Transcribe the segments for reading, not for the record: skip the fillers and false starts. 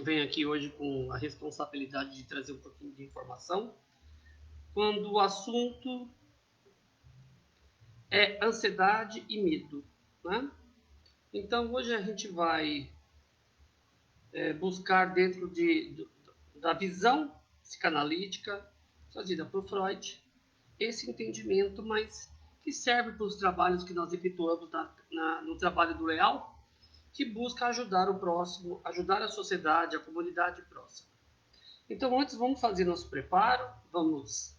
venho aqui hoje com a responsabilidade de trazer um pouquinho de informação, quando o assunto é ansiedade e medo, né? Então, hoje a gente vai buscar dentro da visão psicanalítica trazida por Freud esse entendimento, mas que serve para os trabalhos que nós efetuamos no trabalho do Leal, que busca ajudar o próximo, ajudar a sociedade, a comunidade próxima. Então, antes, vamos fazer nosso preparo, vamos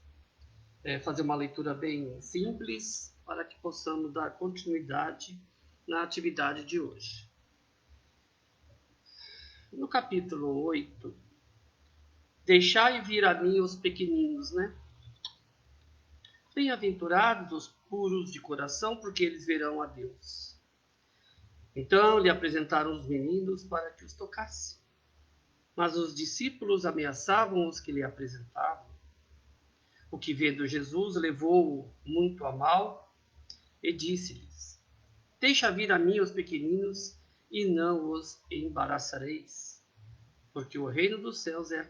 fazer uma leitura bem simples para que possamos dar continuidade na atividade de hoje. No capítulo 8, deixai vir a mim os pequeninos, né? Bem-aventurados os puros de coração, porque eles verão a Deus. Então lhe apresentaram os meninos para que os tocasse. Mas os discípulos ameaçavam os que lhe apresentavam. O que vendo Jesus levou-o muito a mal e disse-lhes: deixa vir a mim os pequeninos e não os embaraçareis, porque o reino dos céus é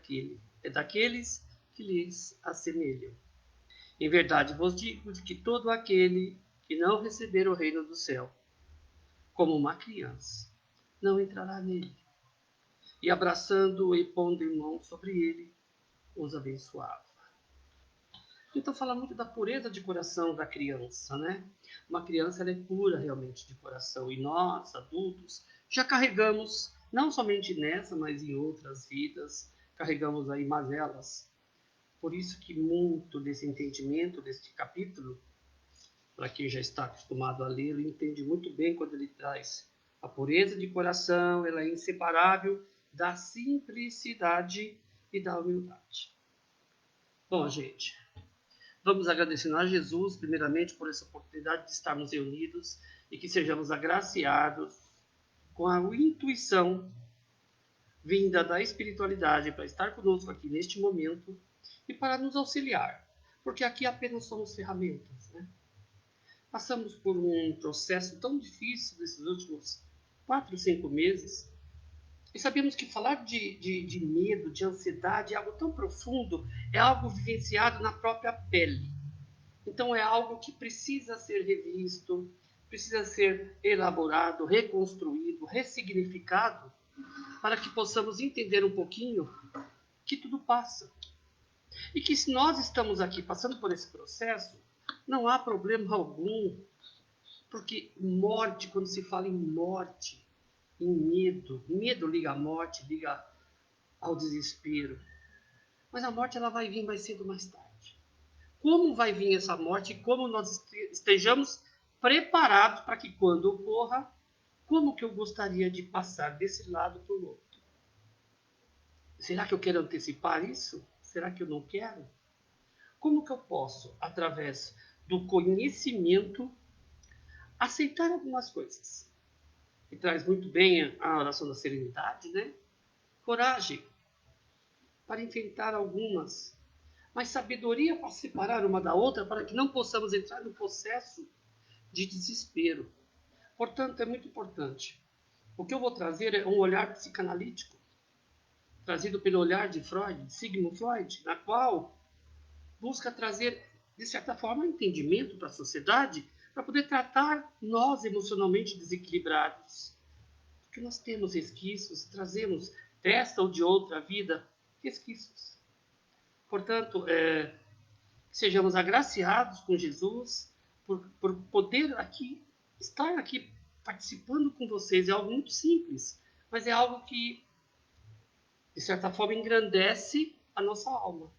daqueles que lhes assemelham. Em verdade vos digo que todo aquele que não receber o reino do céu, como uma criança, não entrará nele. E abraçando-o e pondo em mão sobre ele, os abençoava. Então fala muito da pureza de coração da criança, né? Uma criança ela é pura realmente de coração. E nós, adultos, já carregamos, não somente nessa, mas em outras vidas, carregamos aí mazelas. Por isso que muito desse entendimento, deste capítulo, para quem já está acostumado a lê-lo, entende muito bem quando ele traz a pureza de coração, ela é inseparável da simplicidade e da humildade. Bom, gente, vamos agradecendo a Jesus, primeiramente, por essa oportunidade de estarmos reunidos e que sejamos agraciados com a intuição vinda da espiritualidade para estar conosco aqui neste momento e para nos auxiliar, porque aqui apenas somos ferramentas, né? Passamos por um processo tão difícil nesses últimos 4, 5 meses e sabemos que falar de medo, de ansiedade é algo tão profundo, é algo vivenciado na própria pele. Então é algo que precisa ser revisto, precisa ser elaborado, reconstruído, ressignificado, para que possamos entender um pouquinho que tudo passa. E que se nós estamos aqui passando por esse processo, não há problema algum, porque morte, quando se fala em morte, em medo, medo liga à morte, liga ao desespero. Mas a morte ela vai vir mais cedo ou mais tarde. Como vai vir essa morte e como nós estejamos preparados para que quando ocorra, como que eu gostaria de passar desse lado para o outro? Será que eu quero antecipar isso? Será que eu não quero? Como que eu posso, através do conhecimento, aceitar algumas coisas? E traz muito bem a oração da serenidade, né? Coragem para enfrentar algumas, mas sabedoria para separar uma da outra, para que não possamos entrar no processo de desespero. Portanto, é muito importante. O que eu vou trazer é um olhar psicanalítico, trazido pelo olhar de Freud, de Sigmund Freud, na qual busca trazer, de certa forma, entendimento para a sociedade, para poder tratar nós emocionalmente desequilibrados. Porque nós temos resquícios, trazemos desta ou de outra vida resquícios. Portanto, sejamos agraciados com Jesus por poder estar aqui participando com vocês. É algo muito simples, mas é algo que, de certa forma, engrandece a nossa alma,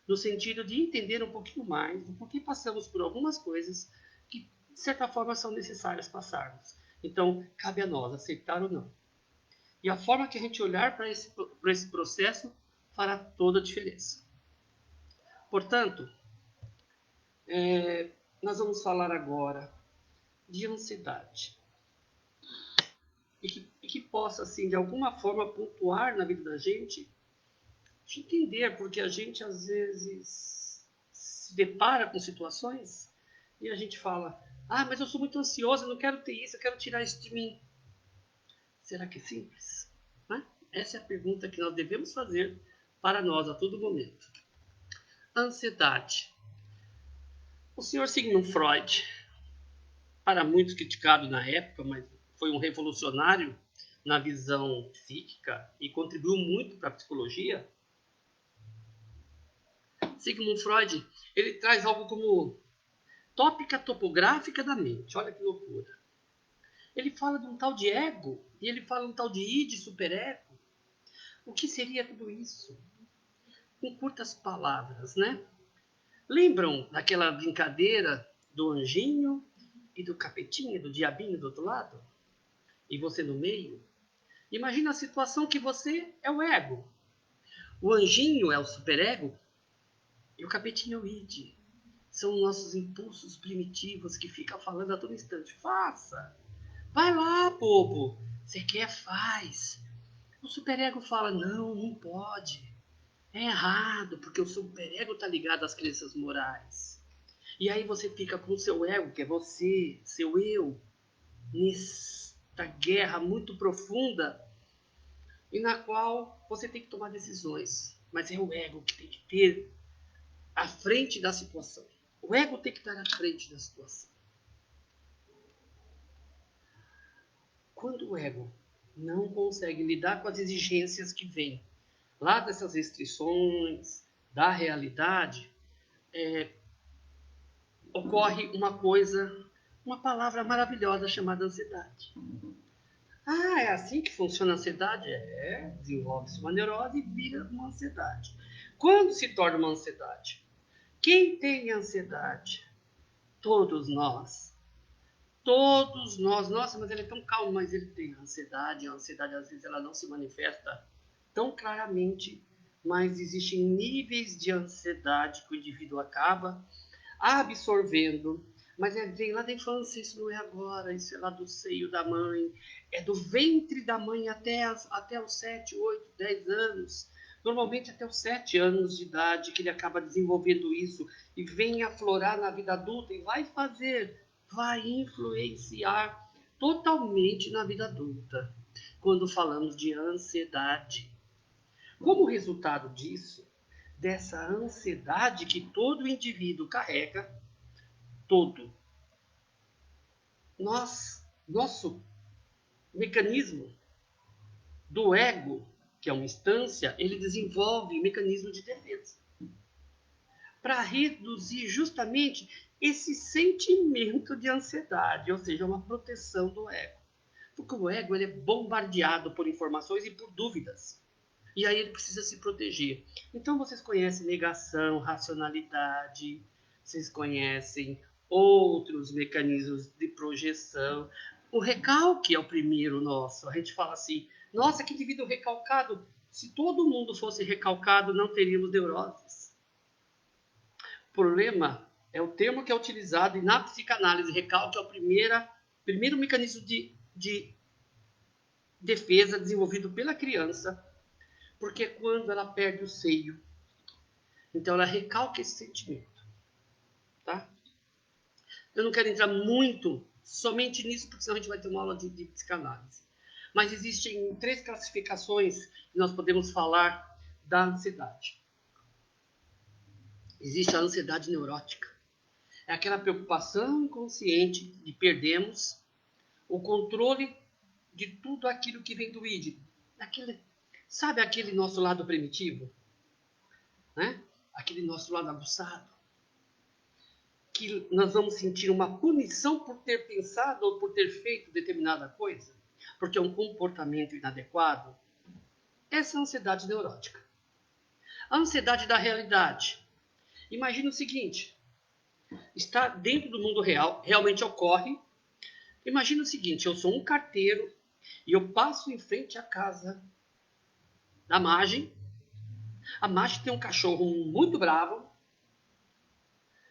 no sentido de entender um pouquinho mais do porquê passamos por algumas coisas que, de certa forma, são necessárias passarmos. Então, cabe a nós aceitar ou não. E a forma que a gente olhar para esse processo fará toda a diferença. Portanto, nós vamos falar agora de ansiedade. E que possa, assim, de alguma forma, pontuar na vida da gente, de entender, porque a gente, às vezes, se depara com situações e a gente fala: ah, mas eu sou muito ansioso, eu não quero ter isso, eu quero tirar isso de mim. Será que é simples? Né? Essa é a pergunta que nós devemos fazer para nós a todo momento. Ansiedade. O senhor Sigmund Freud, para muitos criticado na época, mas foi um revolucionário na visão psíquica e contribuiu muito para a psicologia. Sigmund Freud, ele traz algo como tópica topográfica da mente. Olha que loucura. Ele fala de um tal de ego e ele fala de um tal de id, superego. O que seria tudo isso? Em curtas palavras, né? Lembram daquela brincadeira do anjinho e do capetinho, do diabinho do outro lado? E você no meio? Imagina a situação que você é o ego. O anjinho é o superego e o capetinho é o id. São nossos impulsos primitivos que ficam falando a todo instante. Faça! Vai lá, bobo! Você quer, faz! O superego fala, não pode. É errado, porque o superego está ligado às crenças morais. E aí você fica com o seu ego, que é você, seu eu, nesta guerra muito profunda e na qual você tem que tomar decisões. Mas é o ego que tem que ter à frente da situação. O ego tem que estar à frente da situação. Quando o ego não consegue lidar com as exigências que vêm lá dessas restrições, da realidade, ocorre uma coisa, uma palavra maravilhosa chamada ansiedade. Ah, é assim que funciona a ansiedade? Desenvolve-se uma neurose e vira uma ansiedade. Quando se torna uma ansiedade? Quem tem ansiedade? Todos nós. Todos nós. Nossa, mas ele é tão calmo, mas ele tem ansiedade. A ansiedade, às vezes, ela não se manifesta tão claramente, mas existem níveis de ansiedade que o indivíduo acaba absorvendo. Mas vem lá da infância, isso não é agora, isso é lá do seio da mãe, é do ventre da mãe até os 7, 8, 10 anos. Normalmente até os 7 anos de idade que ele acaba desenvolvendo isso e vem aflorar na vida adulta e vai influenciar totalmente na vida adulta, quando falamos de ansiedade. Como resultado disso, dessa ansiedade que todo indivíduo carrega, nosso mecanismo do ego, que é uma instância, ele desenvolve um mecanismo de defesa para reduzir justamente esse sentimento de ansiedade, ou seja, uma proteção do ego. Porque o ego ele é bombardeado por informações e por dúvidas. E aí ele precisa se proteger. Então vocês conhecem negação, racionalidade, vocês conhecem outros mecanismos de projeção. O recalque é o primeiro nosso. A gente fala assim, nossa, que indivíduo recalcado. Se todo mundo fosse recalcado, não teríamos neuroses. O problema é o termo que é utilizado e na psicanálise, recalque é o primeiro mecanismo de defesa desenvolvido pela criança, porque quando ela perde o seio, então ela recalca esse sentimento, tá? Eu não quero entrar muito somente nisso, porque senão a gente vai ter uma aula de psicanálise. Mas existem 3 classificações que nós podemos falar da ansiedade. Existe a ansiedade neurótica. É aquela preocupação inconsciente de perdermos o controle de tudo aquilo que vem do id. Sabe aquele nosso lado primitivo? Né? Aquele nosso lado aguçado. Que nós vamos sentir uma punição por ter pensado ou por ter feito determinada coisa, porque é um comportamento inadequado. Essa é a ansiedade neurótica. A ansiedade da realidade. Imagina o seguinte, está dentro do mundo real, realmente ocorre. Imagina o seguinte, eu sou um carteiro e eu passo em frente à casa da Magem. A Magem tem um cachorro muito bravo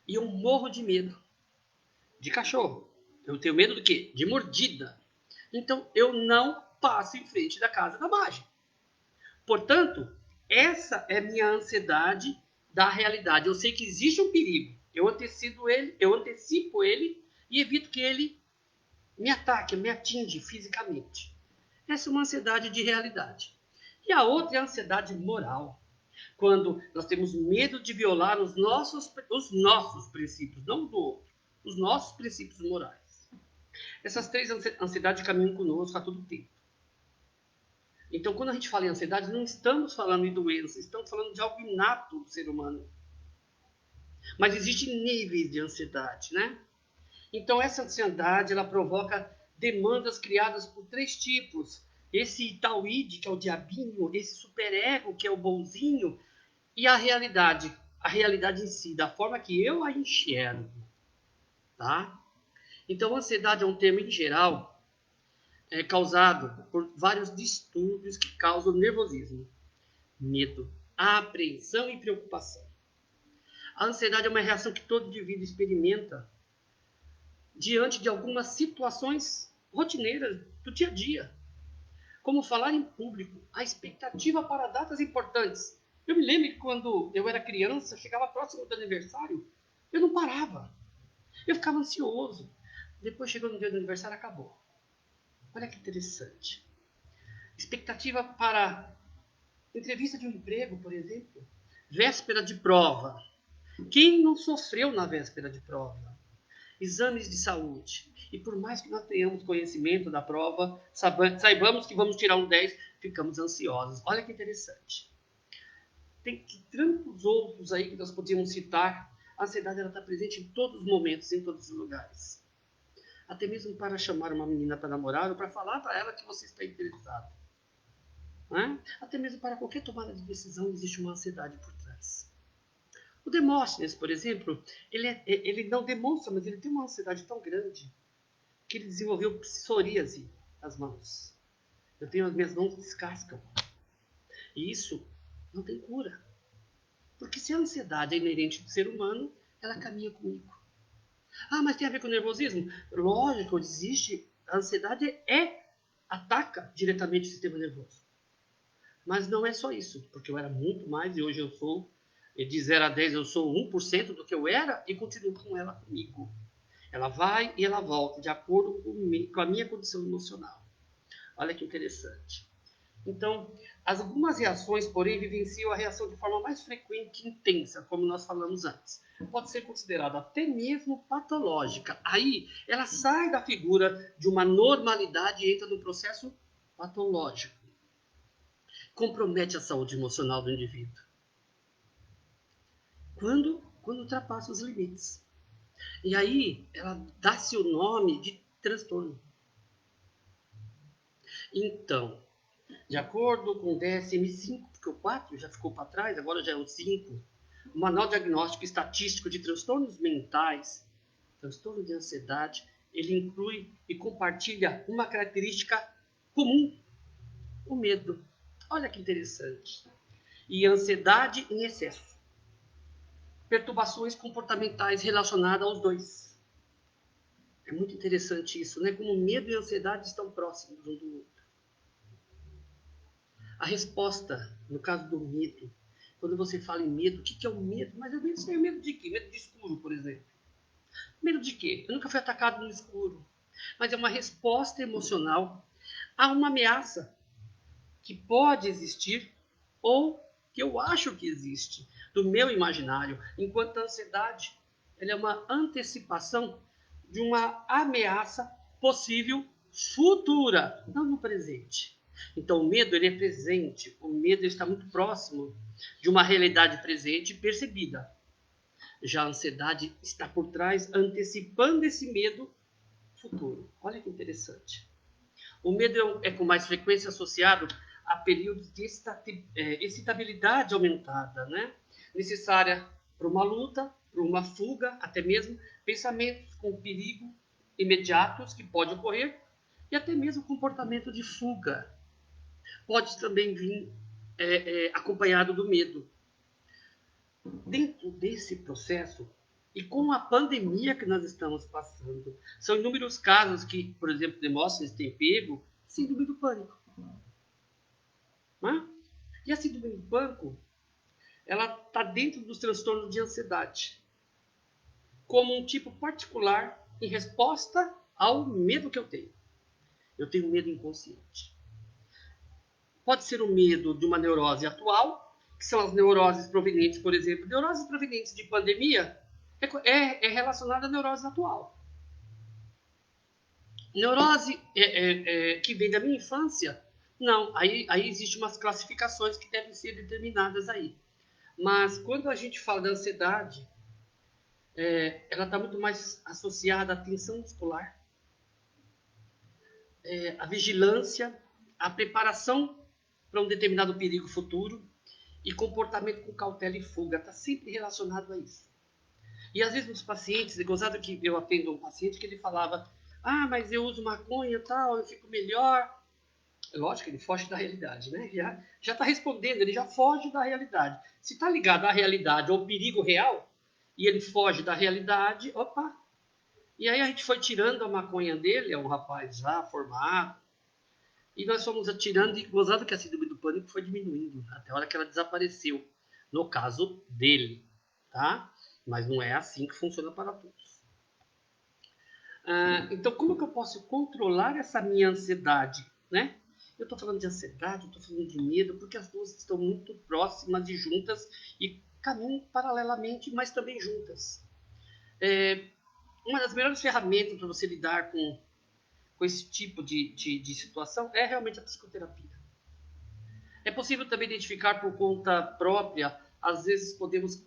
e eu morro de medo de cachorro. Eu tenho medo do quê? De mordida. Então, eu não passo em frente da casa da Magem. Portanto, essa é minha ansiedade da realidade. Eu sei que existe um perigo. Eu antecipo ele e evito que ele me ataque, me atinge fisicamente. Essa é uma ansiedade de realidade. E a outra é a ansiedade moral, quando nós temos medo de violar os nossos princípios, não do outro, os nossos princípios morais. Essas três ansiedades caminham conosco a todo tempo. Então, quando a gente fala em ansiedade, não estamos falando de doença, estamos falando de algo inato do ser humano. Mas existem níveis de ansiedade, né? Então, essa ansiedade, ela provoca demandas criadas por três tipos. Esse tal id, que é o diabinho, esse superego, que é o bonzinho, e a realidade em si, da forma que eu a enxergo, tá? Então, a ansiedade é um termo, em geral, causado por vários distúrbios que causam nervosismo, medo, apreensão e preocupação. A ansiedade é uma reação que todo indivíduo experimenta diante de algumas situações rotineiras do dia a dia, como falar em público, a expectativa para datas importantes. Eu me lembro que quando eu era criança, chegava próximo do aniversário, eu não parava, eu ficava ansioso. Depois chegou no dia do aniversário, acabou. Olha que interessante. Expectativa para entrevista de um emprego, por exemplo, véspera de prova. Quem não sofreu na véspera de prova? Exames de saúde. E por mais que nós tenhamos conhecimento da prova, saibamos que vamos tirar um 10, ficamos ansiosos. Olha que interessante. Tem tantos outros aí que nós podíamos citar. A ansiedade está presente em todos os momentos, em todos os lugares. Até mesmo para chamar uma menina para namorar ou para falar para ela que você está interessado. Né? Até mesmo para qualquer tomada de decisão existe uma ansiedade por trás. O Demóstenes, por exemplo, ele não demonstra, mas ele tem uma ansiedade tão grande que ele desenvolveu psoríase nas mãos. Eu tenho as minhas mãos descascam. E isso não tem cura. Porque se a ansiedade é inerente do ser humano, ela caminha comigo. Ah, mas tem a ver com o nervosismo? Lógico, existe. A ansiedade ataca diretamente o sistema nervoso. Mas não é só isso, porque eu era muito mais e hoje eu sou, de 0 a 10, eu sou 1% do que eu era e continuo com ela comigo. Ela vai e ela volta, de acordo com a minha condição emocional. Olha que interessante. Então, algumas reações, porém, vivenciam a reação de forma mais frequente e intensa, como nós falamos antes. Pode ser considerada até mesmo patológica. Aí, ela sai da figura de uma normalidade e entra no processo patológico. Compromete a saúde emocional do indivíduo. Quando ultrapassa os limites. E aí, ela dá-se o nome de transtorno. Então, de acordo com o DSM-5, porque o 4 já ficou para trás, agora já é o 5, o Manual Diagnóstico e Estatístico de Transtornos Mentais, transtorno de ansiedade, ele inclui e compartilha uma característica comum, o medo. Olha que interessante. E ansiedade em excesso. Perturbações comportamentais relacionadas aos dois. É muito interessante isso, né? Como medo e ansiedade estão próximos um do outro. A resposta, no caso do medo, quando você fala em medo, o que é o medo? Mas eu nem sei medo de quê? Medo de escuro, por exemplo. Medo de quê? Eu nunca fui atacado no escuro. Mas é uma resposta emocional a uma ameaça que pode existir ou que eu acho que existe, do meu imaginário, enquanto a ansiedade ela é uma antecipação de uma ameaça possível futura, não no presente. Então o medo ele é presente, o medo está muito próximo de uma realidade presente percebida. Já a ansiedade está por trás, antecipando esse medo futuro. Olha que interessante. O medo é com mais frequência associado a períodos de excitabilidade aumentada, né? Necessária para uma luta, para uma fuga, até mesmo pensamentos com perigo imediatos que pode ocorrer e até mesmo comportamento de fuga. Pode também vir acompanhado do medo. Dentro desse processo, e com a pandemia que nós estamos passando, são inúmeros casos que, por exemplo, Demóstenes tem pego síndrome do pânico. Né? E a síndrome do pânico, ela está dentro dos transtornos de ansiedade, como um tipo particular em resposta ao medo que eu tenho. Eu tenho medo inconsciente. Pode ser o medo de uma neurose atual, que são as neuroses provenientes, por exemplo, neuroses provenientes de pandemia, é relacionada à neurose atual. Neurose que vem da minha infância, não, aí existem umas classificações que devem ser determinadas aí. Mas quando a gente fala da ansiedade, ela está muito mais associada à tensão muscular, à vigilância, à preparação para um determinado perigo futuro e comportamento com cautela e fuga. Está sempre relacionado a isso. E às vezes nos pacientes, é gozado que eu atendo um paciente que ele falava, mas eu uso maconha e tal, eu fico melhor. Lógico que ele foge da realidade, né? Já está respondendo, ele já foge da realidade. Se está ligado à realidade, ao perigo real, e ele foge da realidade, opa! E aí a gente foi tirando a maconha dele, é um rapaz já formado, e nós fomos atirando, e gozado que a síndrome do pânico foi diminuindo, até a hora que ela desapareceu, no caso dele, tá? Mas não é assim que funciona para todos. Então, como que eu posso controlar essa minha ansiedade, né? Eu estou falando de ansiedade, eu estou falando de medo, porque as duas estão muito próximas e juntas e caminham paralelamente, mas também juntas. Uma das melhores ferramentas para você lidar com esse tipo de situação é realmente a psicoterapia. É possível também identificar por conta própria, às vezes podemos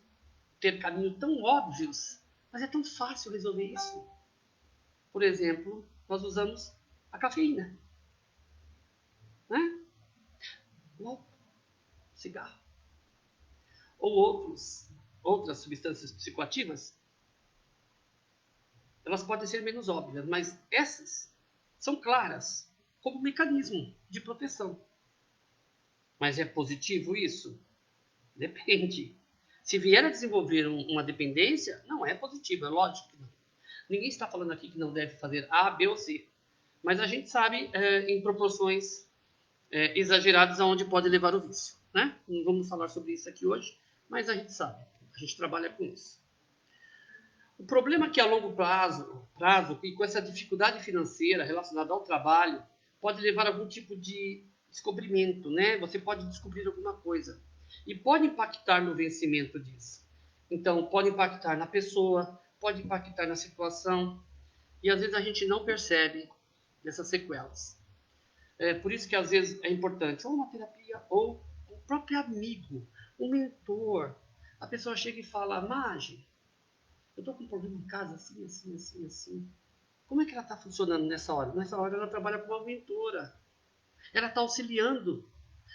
ter caminhos tão óbvios, mas é tão fácil resolver isso. Por exemplo, nós usamos a cafeína, né? Ou cigarro. Ou outras substâncias psicoativas. Elas podem ser menos óbvias, mas essas são claras como mecanismo de proteção. Mas é positivo isso? Depende. Se vier a desenvolver uma dependência, não é positivo, é lógico que não. Ninguém está falando aqui que não deve fazer A, B ou C. Mas a gente sabe em proporções exageradas aonde pode levar o vício. Né? Não vamos falar sobre isso aqui hoje, mas a gente sabe. A gente trabalha com isso. O problema é que a longo prazo e com essa dificuldade financeira relacionada ao trabalho, pode levar a algum tipo de descobrimento, né? Você pode descobrir alguma coisa e pode impactar no vencimento disso. Então, pode impactar na pessoa, pode impactar na situação e às vezes a gente não percebe essas sequelas. Por isso que às vezes é importante ou uma terapia ou o próprio amigo, um mentor. A pessoa chega e fala, Magi, eu estou com um problema em casa, assim, assim, assim, assim. Como é que ela está funcionando nessa hora? Nessa hora ela trabalha com uma mentora. Ela está auxiliando,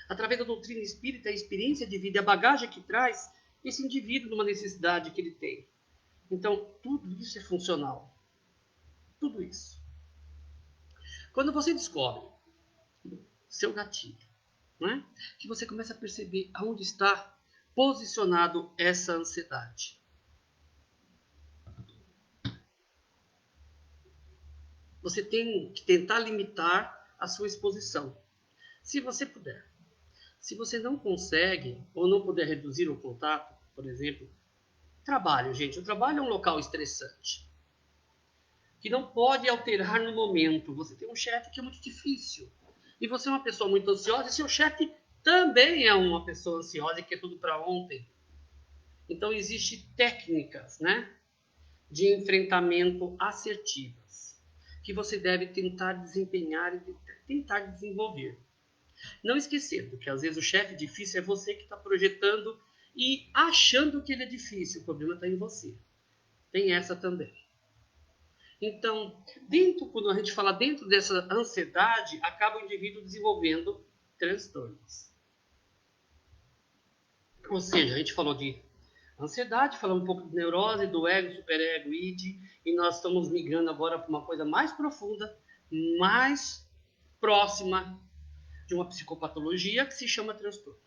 através da doutrina espírita, a experiência de vida, a bagagem que traz esse indivíduo numa necessidade que ele tem. Então, tudo isso é funcional. Tudo isso. Quando você descobre seu gatilho, né, que você começa a perceber aonde está posicionado essa ansiedade. Você tem que tentar limitar a sua exposição, se você puder. Se você não consegue ou não puder reduzir o contato, por exemplo, trabalho, gente. O trabalho é um local estressante, que não pode alterar no momento. Você tem um chefe que é muito difícil, e você é uma pessoa muito ansiosa, e seu chefe também é uma pessoa ansiosa e quer tudo para ontem. Então, existem técnicas, né, de enfrentamento assertivas, que você deve tentar desempenhar e tentar desenvolver. Não esquecendo que às vezes o chefe difícil é você que está projetando e achando que ele é difícil. O problema está em você. Tem essa também. Então, quando a gente fala dentro dessa ansiedade, acaba o indivíduo desenvolvendo transtornos. Ou seja, a gente falou de ansiedade, falamos um pouco de neurose, do ego, superego, id, e nós estamos migrando agora para uma coisa mais profunda, mais próxima de uma psicopatologia que se chama transtorno.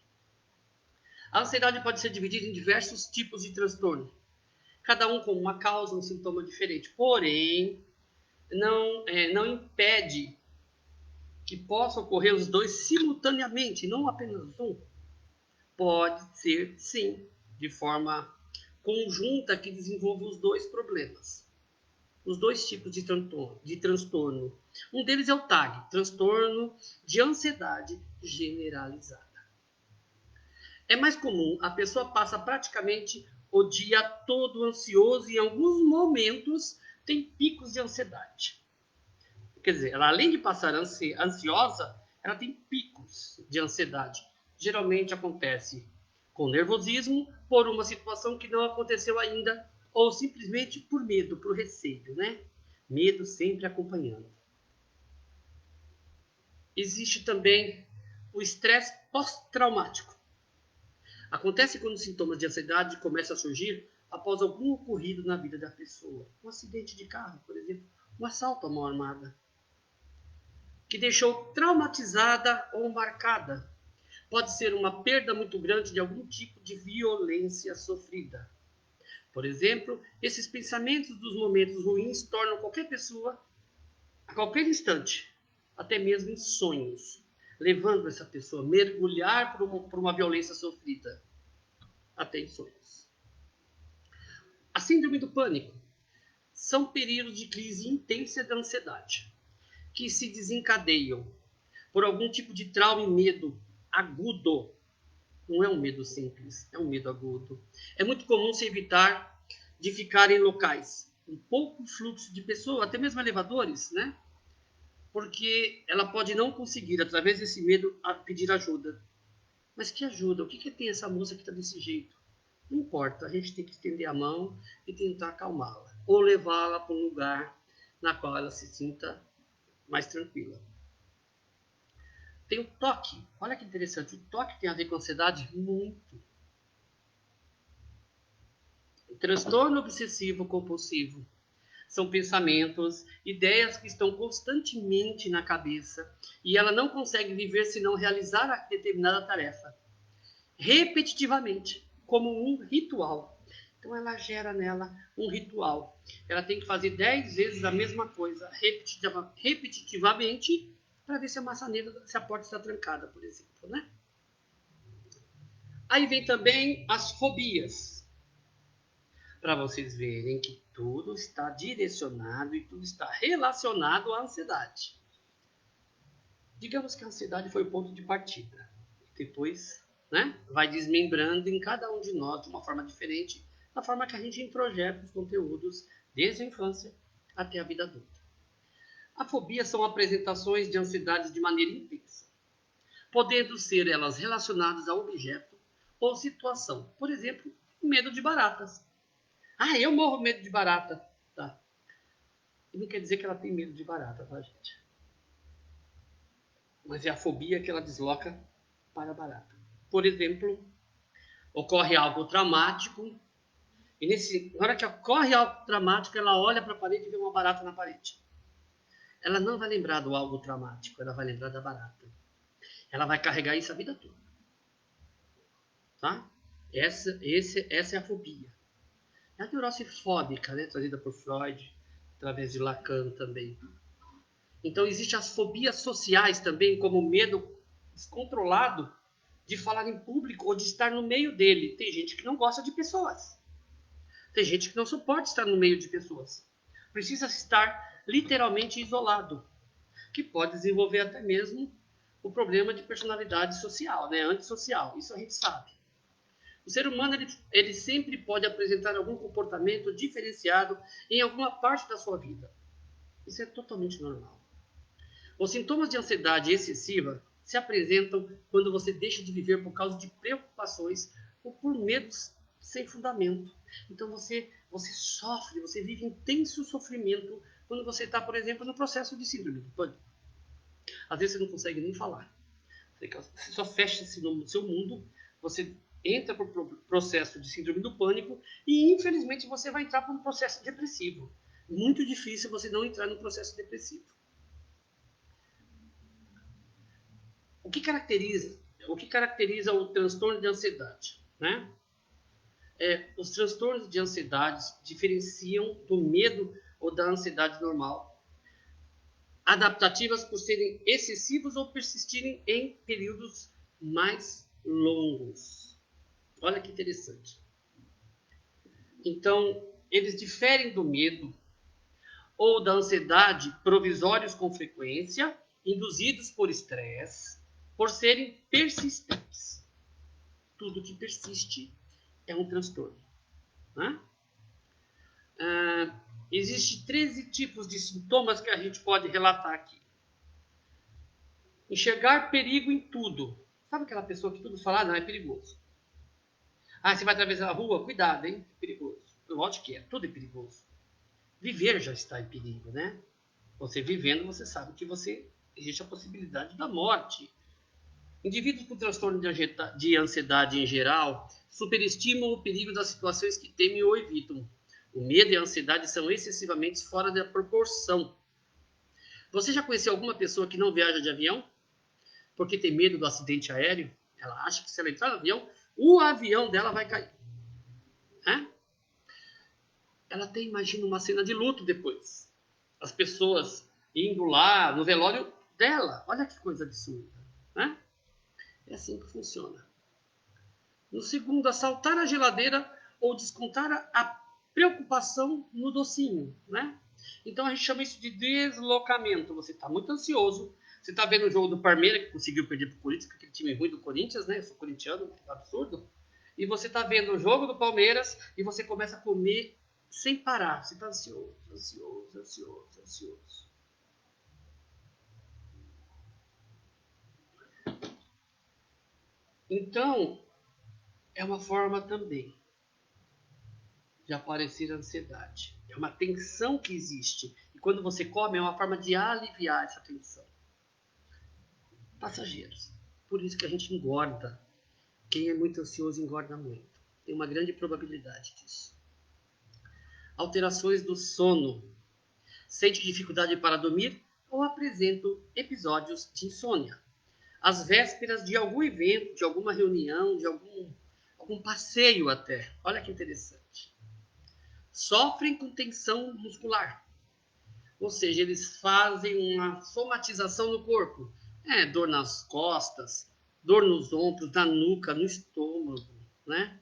A ansiedade pode ser dividida em diversos tipos de transtorno, cada um com uma causa, um sintoma diferente. Porém, não impede que possam ocorrer os dois simultaneamente, não apenas um. Pode ser, sim, de forma conjunta que desenvolva os dois problemas. os dois tipos de transtorno. Um deles é o TAG, transtorno de ansiedade generalizada. É mais comum, a pessoa passa praticamente o dia todo ansioso e em alguns momentos tem picos de ansiedade. Quer dizer, ela além de passar ansiosa, ela tem picos de ansiedade. Geralmente acontece com nervosismo por uma situação que não aconteceu ainda ou simplesmente por medo, por receio, né? Medo sempre acompanhando. Existe também o estresse pós-traumático. Acontece quando os sintomas de ansiedade começam a surgir após algum ocorrido na vida da pessoa. Um acidente de carro, por exemplo, um assalto à mão armada, que deixou traumatizada ou marcada. Pode ser uma perda muito grande de algum tipo de violência sofrida. Por exemplo, esses pensamentos dos momentos ruins tornam qualquer pessoa, a qualquer instante, até mesmo em sonhos, levando essa pessoa a mergulhar por uma violência sofrida, até em sonhos. A síndrome do pânico são períodos de crise intensa da ansiedade, que se desencadeiam por algum tipo de trauma e medo agudo. Não é um medo simples, é um medo agudo. É muito comum se evitar de ficar em locais com pouco fluxo de pessoas, até mesmo elevadores, né? Porque ela pode não conseguir, através desse medo, pedir ajuda. Mas que ajuda? O que tem essa moça que está desse jeito? Não importa, a gente tem que estender a mão e tentar acalmá-la. Ou levá-la para um lugar na qual ela se sinta mais tranquila. Tem o toque. Olha que interessante. O toque tem a ver com ansiedade? Muito. Transtorno obsessivo compulsivo. São pensamentos, ideias que estão constantemente na cabeça e ela não consegue viver se não realizar a determinada tarefa. Repetitivamente, como um ritual. Então ela gera nela um ritual. Ela tem que fazer 10 vezes a mesma coisa, repetitivamente, para ver se a maçaneta, se a porta está trancada, por exemplo, né? Aí vem também as fobias, para vocês verem que tudo está direcionado e tudo está relacionado à ansiedade. Digamos que a ansiedade foi o ponto de partida. Depois, né, vai desmembrando em cada um de nós de uma forma diferente, da forma que a gente introjeta os conteúdos desde a infância até a vida adulta. A fobia são apresentações de ansiedade de maneira intensa, podendo ser elas relacionadas a objeto ou situação. Por exemplo, medo de baratas. Ah, eu morro de medo de barata. Tá. E não quer dizer que ela tem medo de barata, tá, gente? Mas é a fobia que ela desloca para a barata. Por exemplo, ocorre algo traumático, e na hora que ocorre algo traumático, ela olha para a parede e vê uma barata na parede. Ela não vai lembrar do algo traumático, ela vai lembrar da barata. Ela vai carregar isso a vida toda. Tá? Essa é a fobia. É a neurose fóbica, né, trazida por Freud, através de Lacan também. Então, existem as fobias sociais também, como o medo descontrolado de falar em público ou de estar no meio dele. Tem gente que não gosta de pessoas. Tem gente que não suporta estar no meio de pessoas. Precisa estar literalmente isolado, que pode desenvolver até mesmo o problema de personalidade social, né? Antissocial. Isso a gente sabe. O ser humano ele sempre pode apresentar algum comportamento diferenciado em alguma parte da sua vida. Isso é totalmente normal. Os sintomas de ansiedade excessiva se apresentam quando você deixa de viver por causa de preocupações ou por medos sem fundamento. Então você sofre, você vive intenso sofrimento quando você está, por exemplo, no processo de síndrome do pânico. Às vezes você não consegue nem falar. Você só fecha-se no seu mundo, você entra para o processo de síndrome do pânico e, infelizmente, você vai entrar para um processo depressivo. Muito difícil você não entrar no processo depressivo. O que caracteriza o transtorno de ansiedade? Né? Os transtornos de ansiedade diferenciam do medo ou da ansiedade normal, adaptativas por serem excessivos ou persistirem em períodos mais longos. Olha que interessante. Então, eles diferem do medo ou da ansiedade provisórios com frequência, induzidos por estresse, por serem persistentes. Tudo que persiste é um transtorno. Né? Existem 13 tipos de sintomas que a gente pode relatar aqui. Enxergar perigo em tudo. Sabe aquela pessoa que tudo fala, não, é perigoso. Você vai atravessar a rua, cuidado, hein? É perigoso. Lógico que é, tudo é perigoso. Viver já está em perigo, né? Você vivendo, você sabe que existe a possibilidade da morte. Indivíduos com transtorno de ansiedade em geral superestimam o perigo das situações que temem ou evitam. O medo e a ansiedade são excessivamente fora da proporção. Você já conheceu alguma pessoa que não viaja de avião? Porque tem medo do acidente aéreo? Ela acha que se ela entrar no avião, o avião dela vai cair. Ela até imagina uma cena de luto depois. As pessoas indo lá no velório dela. Olha que coisa absurda. Né? É assim que funciona. No segundo, assaltar a geladeira ou descontar a preocupação no docinho. Né? Então a gente chama isso de deslocamento. Você está muito ansioso. Você está vendo o jogo do Palmeiras, que conseguiu perder para o Corinthians, aquele time ruim do Corinthians, né? Eu sou corintiano, é absurdo. E você está vendo o jogo do Palmeiras e você começa a comer sem parar. Você está ansioso, ansioso, ansioso, ansioso. Então, é uma forma também de aparecer a ansiedade. É uma tensão que existe. E quando você come, é uma forma de aliviar essa tensão. Passageiros. Por isso que a gente engorda. Quem é muito ansioso engorda muito. Tem uma grande probabilidade disso. Alterações do sono. Sente dificuldade para dormir ou apresenta episódios de insônia. Às vésperas de algum evento, de alguma reunião, de algum passeio até. Olha que interessante. Sofrem com tensão muscular. Ou seja, eles fazem uma somatização no corpo. Dor nas costas, dor nos ombros, na nuca, no estômago, né?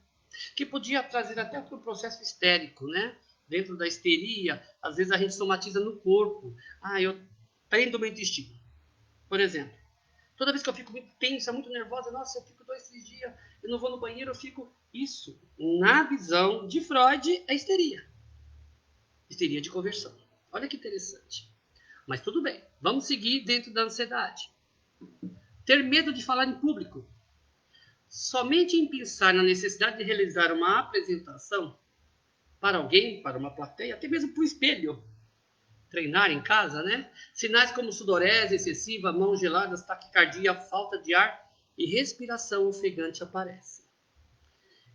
Que podia trazer até para o processo histérico, né? Dentro da histeria, às vezes a gente somatiza no corpo. Eu prendo meu intestino, por exemplo. Toda vez que eu fico muito tensa, muito nervosa, nossa, eu fico 2, 3 dias, eu não vou no banheiro, eu fico... Isso, na visão de Freud, é histeria. Histeria de conversão. Olha que interessante. Mas tudo bem, vamos seguir dentro da ansiedade. Ter medo de falar em público. Somente em pensar na necessidade de realizar uma apresentação para alguém, para uma plateia, até mesmo para o espelho, treinar em casa, né? Sinais como sudorese excessiva, mãos geladas, taquicardia, falta de ar e respiração ofegante aparecem.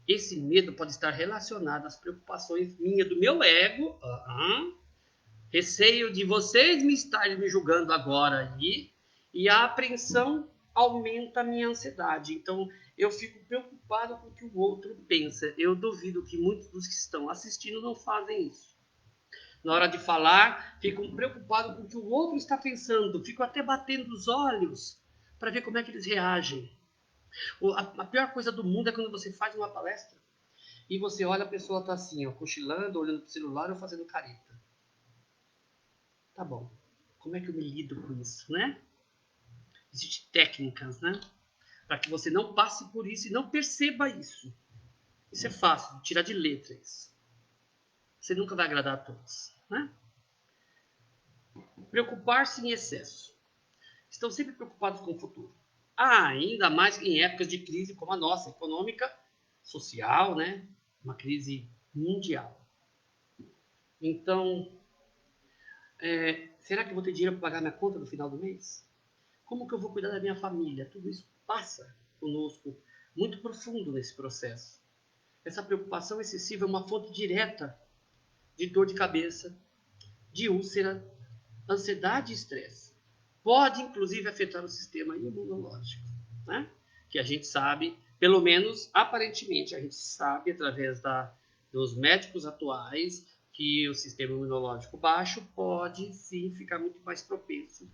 Esse medo pode estar relacionado às preocupações minhas, do meu ego, receio de vocês me estarem me julgando agora aí, e a apreensão aumenta a minha ansiedade. Então, eu fico preocupado com o que o outro pensa. Eu duvido que muitos dos que estão assistindo não fazem isso. Na hora de falar, ficam preocupados com o que o outro está pensando. Ficam até batendo os olhos para ver como é que eles reagem. A pior coisa do mundo é quando você faz uma palestra e você olha, a pessoa está assim, cochilando, olhando para o celular ou fazendo careta. Tá bom. Como é que eu me lido com isso, né? Existem técnicas, né? Para que você não passe por isso e não perceba isso. Isso é fácil, tirar de letra isso. Você nunca vai agradar a todos, né? Preocupar-se em excesso. Estão sempre preocupados com o futuro. Ainda mais em épocas de crise como a nossa, econômica, social, né? Uma crise mundial. Então, será que eu vou ter dinheiro para pagar minha conta no final do mês? Como que eu vou cuidar da minha família? Tudo isso passa conosco muito profundo nesse processo. Essa preocupação excessiva é uma fonte direta de dor de cabeça, de úlcera, ansiedade e estresse. Pode, inclusive, afetar o sistema imunológico, né? Que a gente sabe, pelo menos aparentemente, a gente sabe através dos médicos atuais que o sistema imunológico baixo pode sim ficar muito mais propenso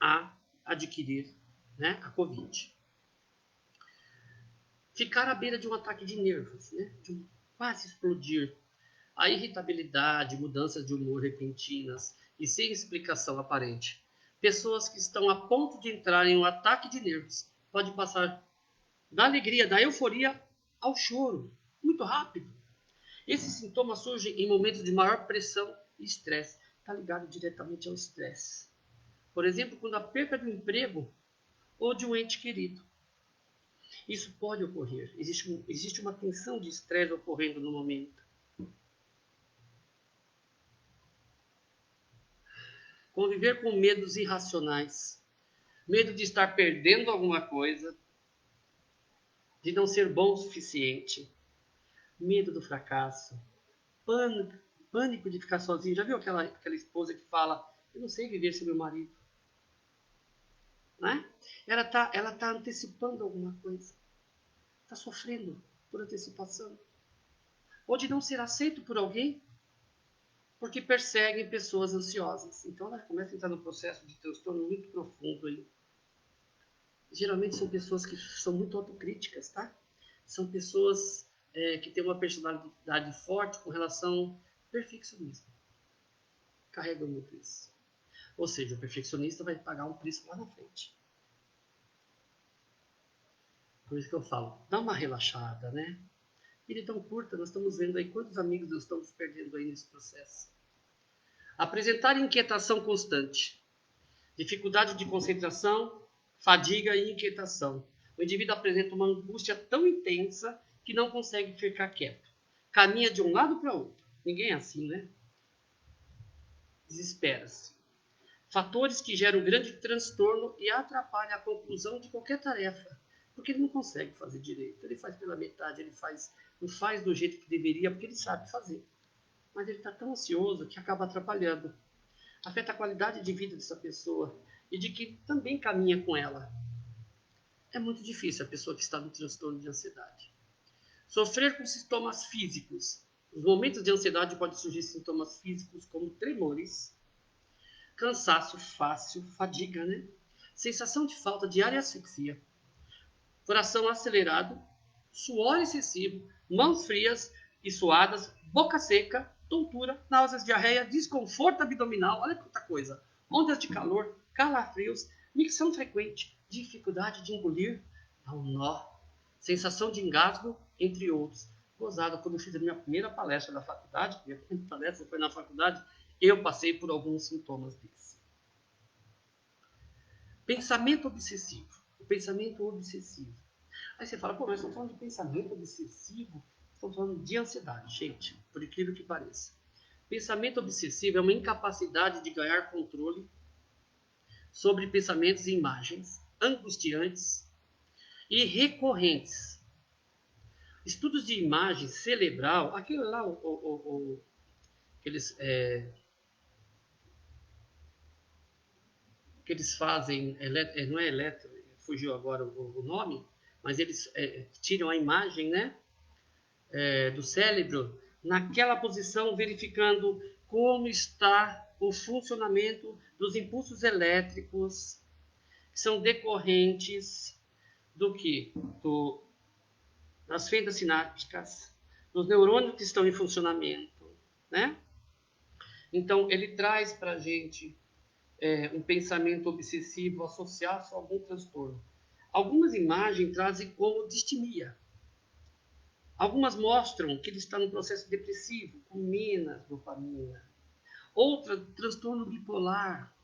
a adquirir, né, a Covid. Ficar à beira de um ataque de nervos, né, de quase explodir. A irritabilidade, mudanças de humor repentinas e sem explicação aparente. Pessoas que estão a ponto de entrar em um ataque de nervos. Pode passar da alegria, da euforia ao choro, muito rápido. Esses sintomas surgem em momentos de maior pressão e estresse. Está ligado diretamente ao estresse. Por exemplo, quando a perda do emprego ou de um ente querido. Isso pode ocorrer. Existe uma tensão de estresse ocorrendo no momento. Conviver com medos irracionais. Medo de estar perdendo alguma coisa, de não ser bom o suficiente, medo do fracasso, pânico de ficar sozinho. Já viu aquela esposa que fala, eu não sei viver sem meu marido? Né? Ela tá antecipando alguma coisa. Está sofrendo por antecipação. Ou de não ser aceito por alguém, porque perseguem pessoas ansiosas. Então ela começa a entrar num processo de transtorno muito profundo aí. Geralmente são pessoas que são muito autocríticas, tá? São pessoas que têm uma personalidade forte com relação ao perfeccionismo. Carregam muito isso. Ou seja, o perfeccionista vai pagar um preço lá na frente. Por isso que eu falo, dá uma relaxada, né? Vida é tão curta, nós estamos vendo aí quantos amigos nós estamos perdendo aí nesse processo. Apresentar inquietação constante, dificuldade de concentração, fadiga e inquietação. O indivíduo apresenta uma angústia tão intensa que não consegue ficar quieto. Caminha de um lado para outro. Ninguém é assim, né? Desespera-se. Fatores que geram grande transtorno e atrapalham a conclusão de qualquer tarefa. Porque ele não consegue fazer direito. Ele faz pela metade, não faz do jeito que deveria, porque ele sabe fazer. Mas ele está tão ansioso que acaba atrapalhando. Afeta a qualidade de vida dessa pessoa e de quem também caminha com ela. É muito difícil a pessoa que está no transtorno de ansiedade. Sofrer com sintomas físicos. Nos momentos de ansiedade podem surgir sintomas físicos como tremores, cansaço fácil, fadiga, né? Sensação de falta de ar e asfixia, coração acelerado, suor excessivo, mãos frias e suadas, boca seca, tontura, náuseas, diarreia, desconforto abdominal, olha quanta coisa, ondas de calor, calafrios, micção frequente, dificuldade de engolir, dá um nó, sensação de engasgo, entre outros. Gozado, quando eu fiz a minha primeira palestra da faculdade, minha primeira palestra foi na faculdade, eu passei por alguns sintomas desses. Pensamento obsessivo. O pensamento obsessivo. Aí você fala, pô, mas estão falando de pensamento obsessivo, estão falando de ansiedade, gente, por incrível que pareça. Pensamento obsessivo é uma incapacidade de ganhar controle sobre pensamentos e imagens angustiantes e recorrentes. Estudos de imagem cerebral, aquilo lá, que eles fazem, não é eletro, fugiu agora o nome, mas eles tiram a imagem, né, do cérebro naquela posição, verificando como está o funcionamento dos impulsos elétricos que são decorrentes do que? Das fendas sinápticas, dos neurônios que estão em funcionamento, né? Então, ele traz para a gente um pensamento obsessivo associado a algum transtorno. Algumas imagens trazem como distimia. Algumas mostram que ele está no processo depressivo, com menos dopamina. Outra, transtorno bipolar,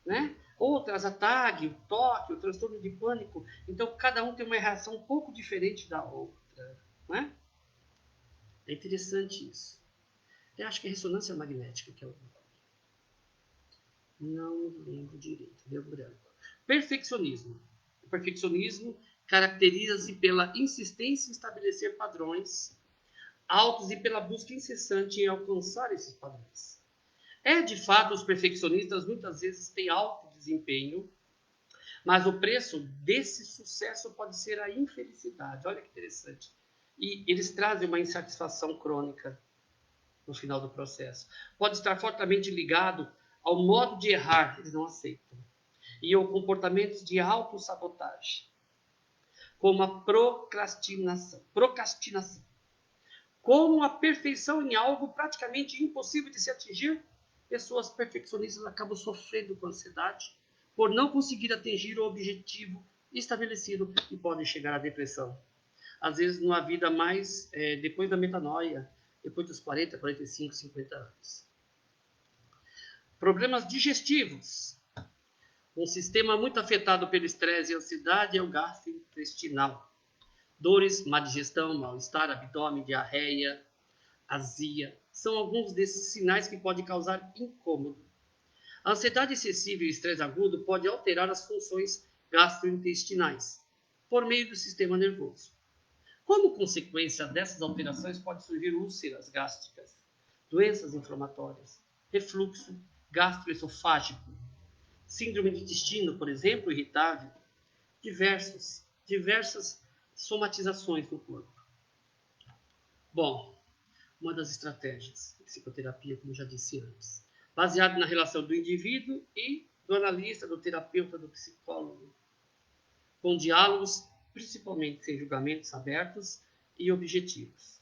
né? Outras, a TAG, o TOC, o transtorno de pânico. Então, cada um tem uma reação um pouco diferente da outra, né? É interessante isso. Eu acho que é ressonância magnética que é o nome. Não lembro direito, deu branco. Perfeccionismo. O perfeccionismo caracteriza-se pela insistência em estabelecer padrões altos e pela busca incessante em alcançar esses padrões. De fato, os perfeccionistas muitas vezes têm alto desempenho, mas o preço desse sucesso pode ser a infelicidade. Olha que interessante. E eles trazem uma insatisfação crônica no final do processo. Pode estar fortemente ligado ao modo de errar, eles não aceitam, e ao comportamento de autossabotagem, como a procrastinação. Como a perfeição em algo praticamente impossível de se atingir, pessoas perfeccionistas acabam sofrendo com ansiedade por não conseguir atingir o objetivo estabelecido e podem chegar à depressão. Às vezes, numa vida mais depois da metanoia, depois dos 40, 45, 50 anos. Problemas digestivos. Um sistema muito afetado pelo estresse e ansiedade é o gastrointestinal. Dores, má digestão, mal-estar, abdômen, diarreia, azia, são alguns desses sinais que podem causar incômodo. A ansiedade excessiva e o estresse agudo pode alterar as funções gastrointestinais por meio do sistema nervoso. Como consequência dessas alterações pode surgir úlceras gástricas, doenças inflamatórias, refluxo gastroesofágico, síndrome de intestino, por exemplo, irritável, diversas somatizações no corpo. Bom, uma das estratégias de psicoterapia, como já disse antes, baseado na relação do indivíduo e do analista, do terapeuta, do psicólogo, com diálogos, principalmente sem julgamentos abertos e objetivos.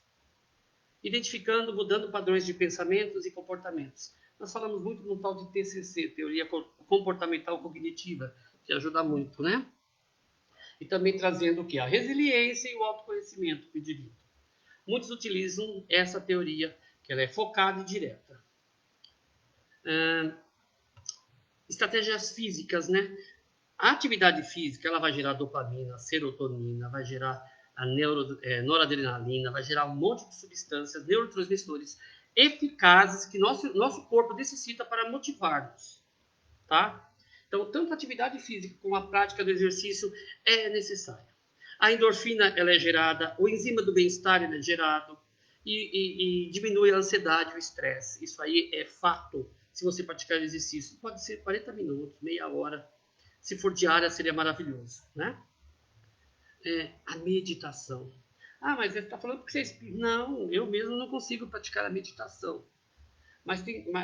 Identificando, mudando padrões de pensamentos e comportamentos. Nós falamos muito no tal de TCC, Teoria Comportamental Cognitiva, que ajuda muito, né? E também trazendo o que? A resiliência e o autoconhecimento do indivíduo. Muitos utilizam essa teoria, que ela é focada e direta. Estratégias físicas, né? A atividade física, ela vai gerar dopamina, serotonina, vai gerar a noradrenalina, vai gerar um monte de substâncias, neurotransmissores eficazes que nosso corpo necessita para motivar-nos, tá? Então, tanto a atividade física como a prática do exercício é necessária. A endorfina, ela é gerada, o enzima do bem-estar, ele é gerado e diminui a ansiedade e o estresse. Isso aí é fato. Se você praticar exercício, pode ser 40 minutos, meia hora. Se for diária, seria maravilhoso, né? A meditação. Ah, mas você está falando porque você é espírita. Não, eu mesmo não consigo praticar a meditação. Mas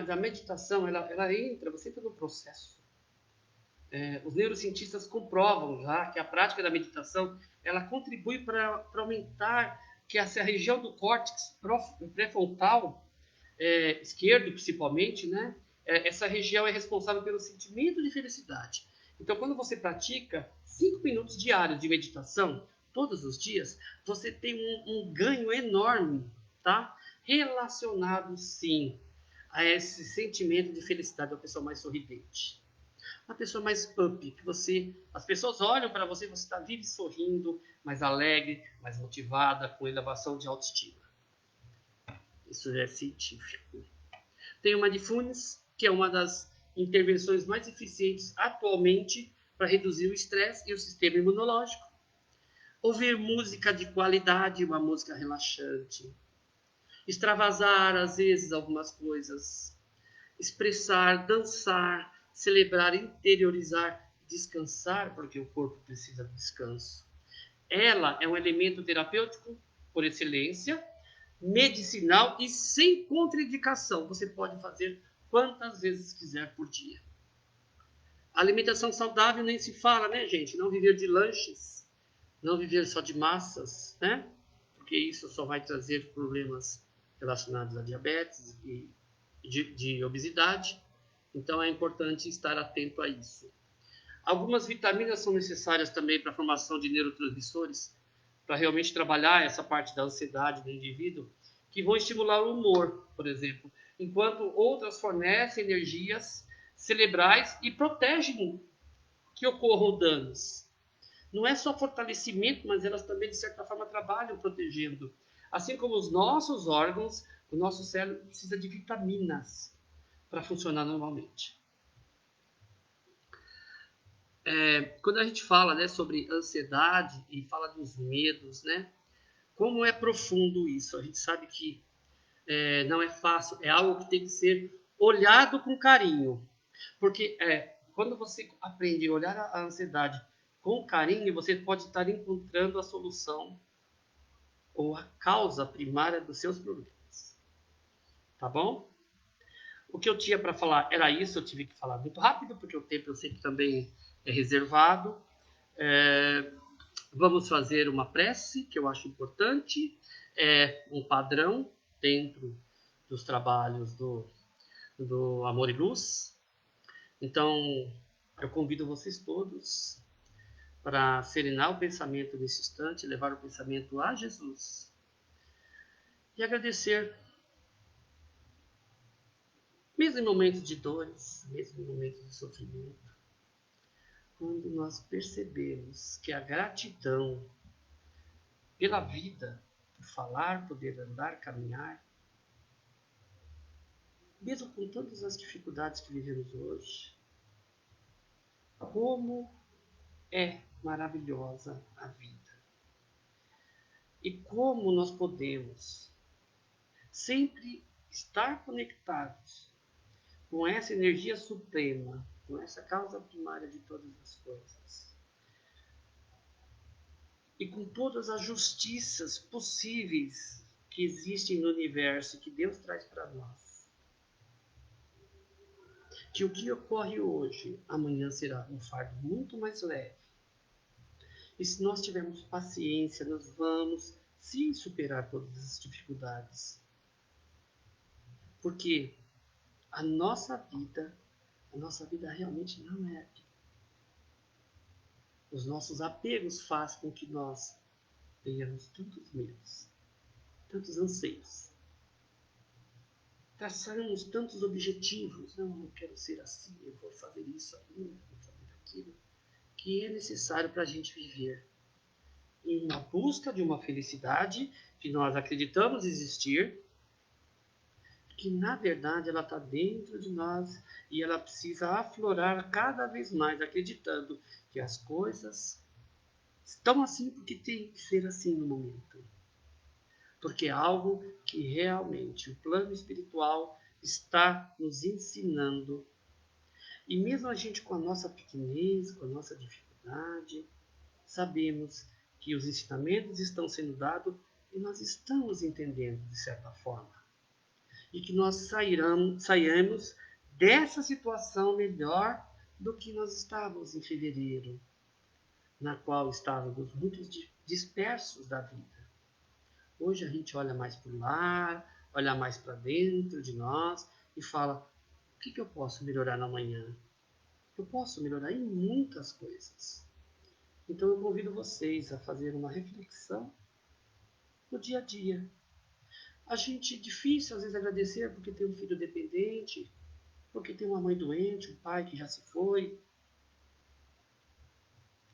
a meditação, ela entra, você entra no processo. Os neurocientistas comprovam já que a prática da meditação, ela contribui para aumentar que essa região do córtex pré-frontal, esquerdo principalmente, né? Essa região é responsável pelo sentimento de felicidade. Então, quando você pratica 5 minutos diários de meditação, todos os dias, você tem um ganho enorme, tá? Relacionado, sim, a esse sentimento de felicidade, uma pessoa mais sorridente. Uma pessoa mais up, que as pessoas olham para você, você está vive sorrindo, mais alegre, mais motivada, com elevação de autoestima. Isso é científico. Tem o Mindfulness, que é uma das intervenções mais eficientes atualmente para reduzir o estresse e o sistema imunológico. Ouvir música de qualidade, uma música relaxante. Extravasar, às vezes, algumas coisas. Expressar, dançar, celebrar, interiorizar, descansar, porque o corpo precisa de descanso. Ela é um elemento terapêutico por excelência, medicinal e sem contraindicação. Você pode fazer quantas vezes quiser por dia. A alimentação saudável nem se fala, né, gente? Não viver de lanches, não viver só de massas, né? Porque isso só vai trazer problemas relacionados a diabetes e de obesidade. Então é importante estar atento a isso. Algumas vitaminas são necessárias também para a formação de neurotransmissores, para realmente trabalhar essa parte da ansiedade do indivíduo, que vão estimular o humor, por exemplo, enquanto outras fornecem energias cerebrais e protegem que ocorram danos. Não é só fortalecimento, mas elas também, de certa forma, trabalham protegendo. Assim como os nossos órgãos, o nosso cérebro precisa de vitaminas para funcionar normalmente. Quando a gente fala, né, sobre ansiedade e fala dos medos, né, como é profundo isso? A gente sabe que não é fácil, é algo que tem que ser olhado com carinho. Porque quando você aprende a olhar a ansiedade com carinho, você pode estar encontrando a solução ou a causa primária dos seus problemas. Tá bom? O que eu tinha para falar era isso, eu tive que falar muito rápido, porque o tempo eu sei que também é reservado. Vamos fazer uma prece, que eu acho importante, é um padrão dentro dos trabalhos do Amor e Luz. Então, eu convido vocês todos para serenar o pensamento nesse instante, levar o pensamento a Jesus e agradecer, mesmo em momentos de dores, mesmo em momentos de sofrimento, quando nós percebemos que a gratidão pela vida, por falar, poder andar, caminhar, mesmo com todas as dificuldades que vivemos hoje, como é maravilhosa a vida. E como nós podemos sempre estar conectados com essa energia suprema, com essa causa primária de todas as coisas. E com todas as justiças possíveis que existem no universo, que Deus traz para nós. Que o que ocorre hoje, amanhã será um fardo muito mais leve. E se nós tivermos paciência, nós vamos sim superar todas as dificuldades. Porque a nossa vida realmente não é aqui. Os nossos apegos fazem com que nós tenhamos tantos medos, tantos anseios. Traçamos tantos objetivos. Não, eu quero ser assim, eu vou fazer isso ainda, vou fazer aquilo. Que é necessário para a gente viver em uma busca de uma felicidade que nós acreditamos existir, que na verdade ela está dentro de nós e ela precisa aflorar cada vez mais, acreditando que as coisas estão assim porque tem que ser assim no momento. Porque é algo que realmente o plano espiritual está nos ensinando. E mesmo a gente com a nossa pequenez, com a nossa dificuldade, sabemos que os ensinamentos estão sendo dados e nós estamos entendendo de certa forma. E que nós saiamos dessa situação melhor do que nós estávamos em fevereiro, na qual estávamos muito dispersos da vida. Hoje a gente olha mais para o lar, olha mais para dentro de nós e fala, o que eu posso melhorar na manhã? Eu posso melhorar em muitas coisas. Então eu convido vocês a fazer uma reflexão no dia a dia. A gente é difícil às vezes agradecer porque tem um filho dependente, porque tem uma mãe doente, um pai que já se foi.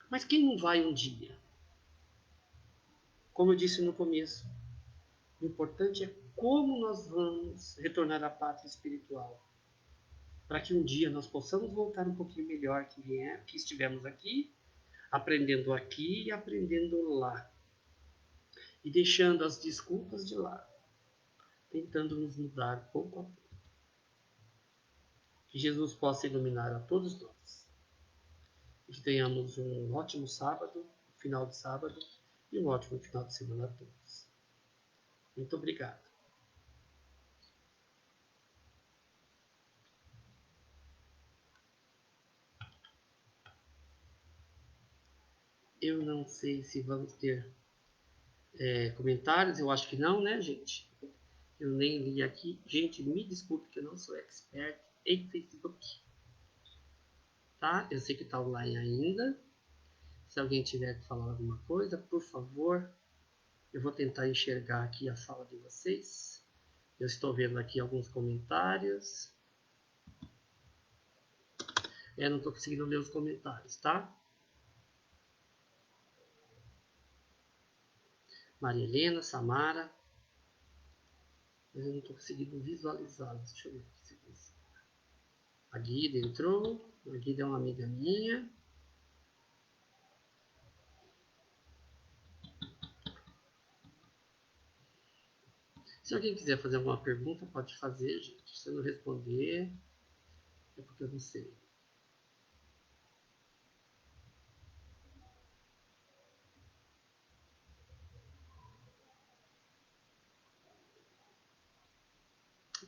Mas quem não vai um dia? Como eu disse no começo, o importante é como nós vamos retornar à pátria espiritual. Para que um dia nós possamos voltar um pouquinho melhor que estivemos aqui, aprendendo aqui e aprendendo lá. E deixando as desculpas de lado, tentando nos mudar pouco a pouco. Que Jesus possa iluminar a todos nós. E que tenhamos um ótimo sábado, final de sábado, e um ótimo final de semana a todos. Muito obrigado. Eu não sei se vamos ter comentários, eu acho que não, né, gente? Eu nem li aqui. Gente, me desculpe que eu não sou expert em Facebook. Tá? Eu sei que está online ainda. Se alguém tiver que falar alguma coisa, por favor, eu vou tentar enxergar aqui a fala de vocês. Eu estou vendo aqui alguns comentários. Não estou conseguindo ler os comentários, tá? Maria Helena, Samara. Mas eu não estou conseguindo visualizá-los. Deixa eu ver se consigo. A Guida entrou. A Guida é uma amiga minha. Se alguém quiser fazer alguma pergunta, pode fazer, gente. Se eu não responder, é porque eu não sei.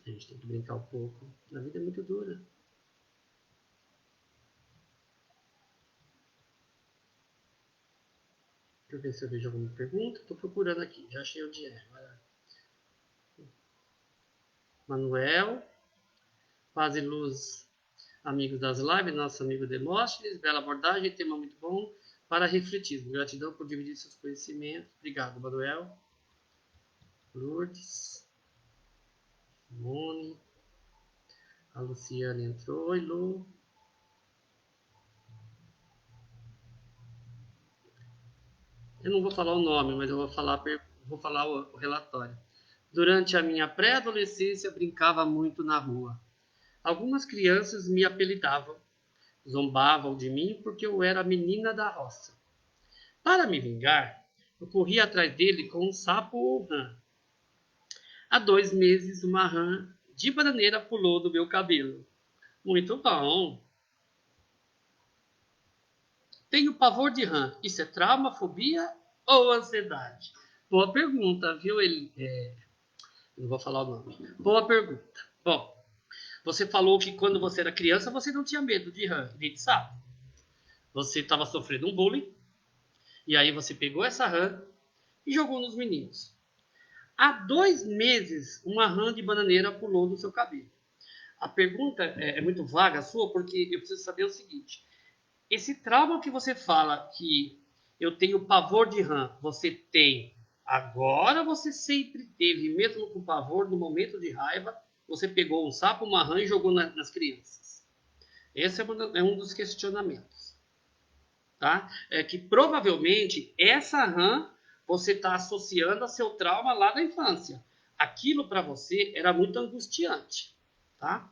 A gente tem que brincar um pouco. A vida é muito dura. eu ver se eu vejo alguma pergunta. Estou procurando aqui, já achei onde é. Manuel, Paz e Luz, amigos das lives, nosso amigo Demóstenes, bela abordagem, tema muito bom para refletir. Gratidão por dividir seus conhecimentos. Obrigado, Manuel. Lourdes, Simone, a Luciana entrou. Oi, Lu. Eu não vou falar o nome, mas eu vou falar o relatório. Durante a minha pré-adolescência, brincava muito na rua. Algumas crianças me apelidavam, zombavam de mim porque eu era a menina da roça. Para me vingar, eu corri atrás dele com um sapo ou rã. Há 2 meses, uma rã de bananeira pulou do meu cabelo. Muito bom! Tenho pavor de rã. Isso é trauma, fobia ou ansiedade? Boa pergunta, viu? Não vou falar o nome. Boa pergunta. Bom, você falou que quando você era criança você não tinha medo de rã, nem de sapo. Você estava sofrendo um bullying e aí você pegou essa rã e jogou nos meninos. Há 2 meses, uma rã de bananeira pulou do seu cabelo. A pergunta é muito vaga a sua, porque eu preciso saber o seguinte. Esse trauma que você fala que eu tenho pavor de rã, você tem agora, você sempre teve, mesmo com pavor, no momento de raiva, você pegou um sapo, uma rã e jogou nas crianças. Esse é um dos questionamentos. Tá? É que provavelmente essa rã você está associando a seu trauma lá da infância. Aquilo para você era muito angustiante. Tá?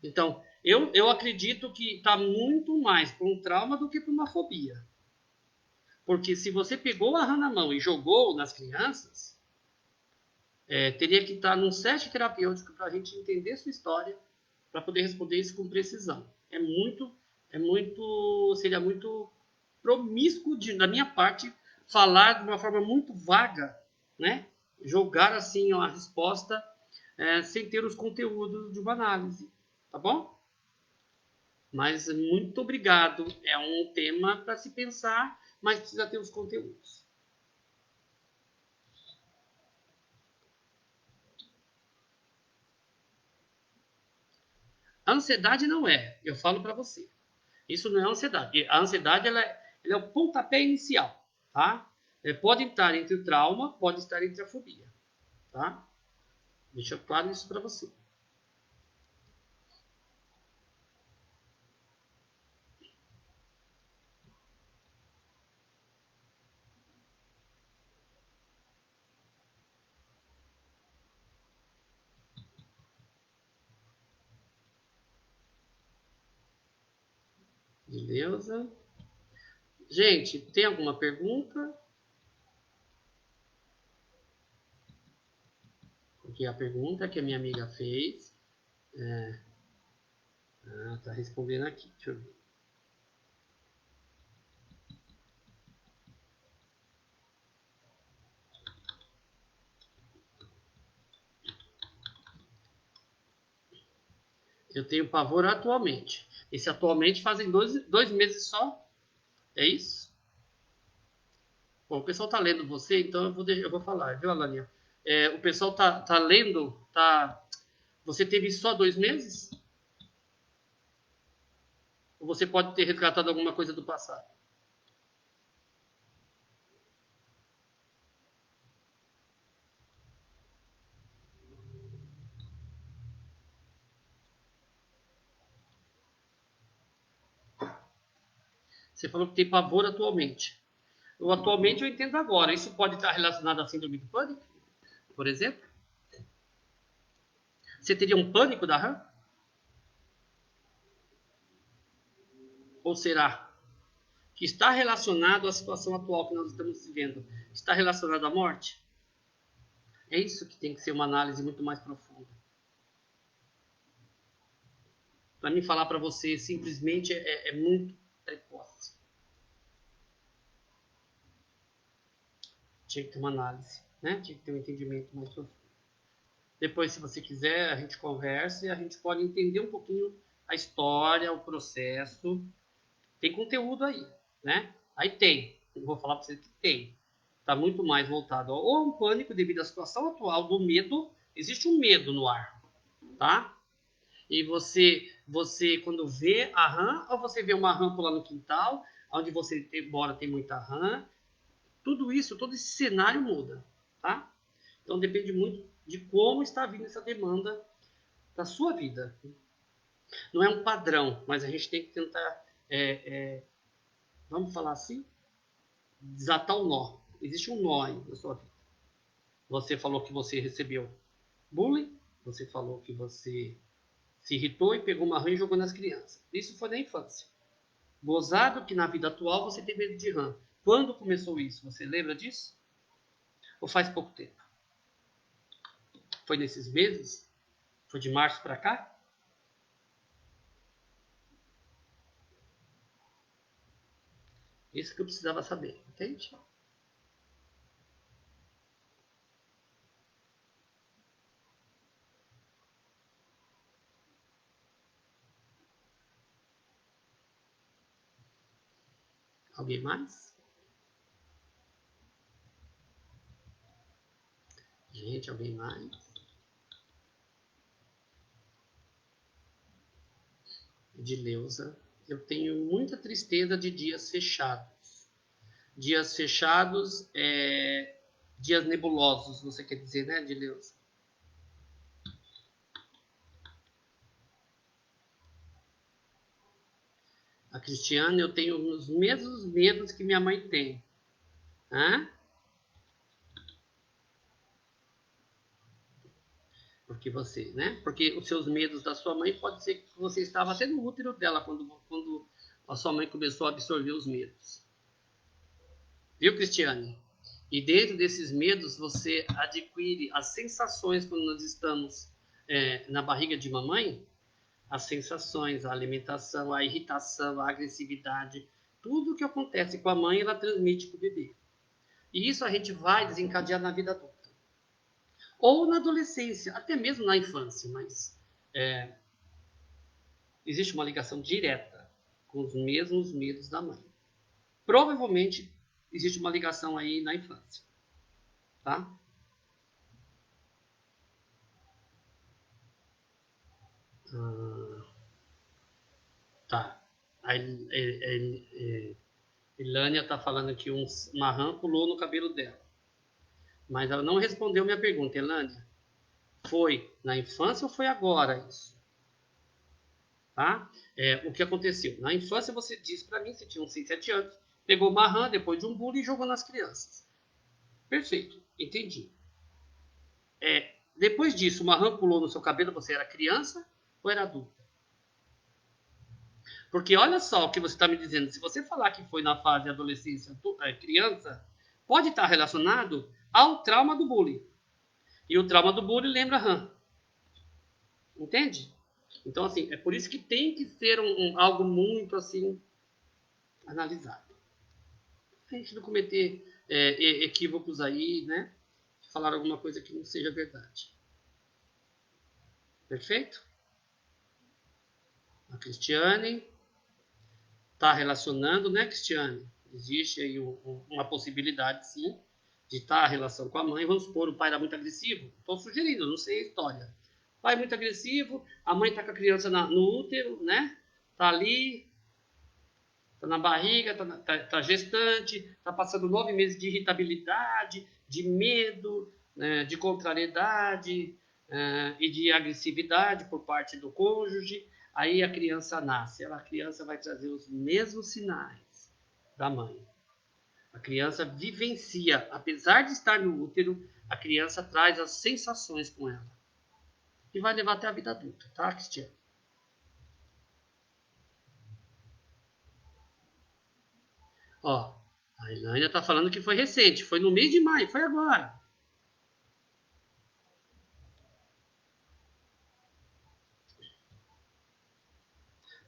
Então, eu acredito que está muito mais para um trauma do que para uma fobia. Porque se você pegou a rã na mão e jogou nas crianças, teria que estar num set terapêutico para a gente entender sua história, para poder responder isso com precisão. Seria muito promíscuo da minha parte falar de uma forma muito vaga, né? Jogar assim a resposta sem ter os conteúdos de uma análise, tá bom? Mas muito obrigado. É um tema para se pensar, mas precisa ter os conteúdos. A ansiedade não é, eu falo para você. Isso não é ansiedade. A ansiedade ela é o pontapé inicial, tá? Pode estar entre o trauma, pode estar entre a fobia, tá? Deixa claro isso para você. Beleza? Gente, tem alguma pergunta? Porque a pergunta que a minha amiga fez. Tá respondendo aqui. Deixa eu ver. Eu tenho pavor atualmente. Esse atualmente fazem 2 meses só. É isso? Bom, o pessoal tá lendo você, então eu vou falar, viu, Alaninha? O pessoal tá lendo, tá. Você teve só 2 meses? Ou você pode ter resgatado alguma coisa do passado? Você falou que tem pavor atualmente. O atualmente eu entendo agora. Isso pode estar relacionado à síndrome do pânico, por exemplo? Você teria um pânico da rã? Ou será que está relacionado à situação atual que nós estamos vivendo? Está relacionado à morte? É isso que tem que ser uma análise muito mais profunda. Para mim falar para você simplesmente é muito precoce. Tinha que ter uma análise, né? Tinha que ter um entendimento mais profundo. Depois, se você quiser, a gente conversa e a gente pode entender um pouquinho a história, o processo. Tem conteúdo aí, né? Aí tem. Eu vou falar para você que tem. Está muito mais voltado ou a um pânico devido à situação atual do medo. Existe um medo no ar, tá? E você quando vê a rã, ou você vê uma rã pular no quintal, onde você mora tem muita rã, tudo isso, todo esse cenário muda, tá? Então depende muito de como está vindo essa demanda da sua vida. Não é um padrão, mas a gente tem que tentar, vamos falar assim, desatar o nó. Existe um nó aí na sua vida. Você falou que você recebeu bullying, você falou que você se irritou e pegou uma rã e jogou nas crianças. Isso foi na infância. Gozado que na vida atual você tem medo de rã. Quando começou isso? Você lembra disso? Ou faz pouco tempo? Foi nesses meses? Foi de março para cá? Isso que eu precisava saber, entende? Alguém mais? Gente, alguém mais? Edileuza. Eu tenho muita tristeza de dias fechados. Dias fechados dias nebulosos, você quer dizer, né, Edileuza? A Cristiane, eu tenho os mesmos medos que minha mãe tem. Hã? Porque você, né? Porque os seus medos da sua mãe pode ser que você estava até no útero dela quando a sua mãe começou a absorver os medos. Viu, Cristiane? E dentro desses medos você adquire as sensações quando nós estamos na barriga de mamãe, as sensações, a alimentação, a irritação, a agressividade, tudo o que acontece com a mãe ela transmite para o bebê. E isso a gente vai desencadear na vida adulta. Ou na adolescência, até mesmo na infância, mas existe uma ligação direta com os mesmos medos da mãe. Provavelmente existe uma ligação aí na infância, tá? Tá. A Ilânia tá falando que uma rã pulou no cabelo dela. Mas ela não respondeu minha pergunta, Ilânia. Foi na infância ou foi agora isso? Tá? O que aconteceu? Na infância você disse para mim, você tinha uns 6, 7 anos, pegou uma rã depois de um bullying e jogou nas crianças. Perfeito, entendi. Depois disso, uma rã pulou no seu cabelo, você era criança ou era adulta? Porque olha só o que você está me dizendo. Se você falar que foi na fase adolescência, criança, pode estar relacionado ao trauma do bullying. E o trauma do bullying lembra rã. Entende? Então, assim, é por isso que tem que ser algo muito, assim, analisado. A gente não cometer equívocos aí, né? Falar alguma coisa que não seja verdade. Perfeito? A Cristiane está relacionando, né, Cristiane? Existe aí uma possibilidade, sim, de estar a relação com a mãe. Vamos supor, o pai era muito agressivo. Estou sugerindo, não sei a história. Pai muito agressivo, a mãe está com a criança no útero, né? Está ali, está na barriga, está gestante, está passando 9 meses de irritabilidade, de medo, né, de contrariedade e de agressividade por parte do cônjuge. Aí a criança nasce. A criança vai trazer os mesmos sinais da mãe. A criança vivencia, apesar de estar no útero, a criança traz as sensações com ela. E vai levar até a vida adulta, tá, Cristiane? Ó, a Elaine está falando que foi recente, foi no mês de maio, foi agora.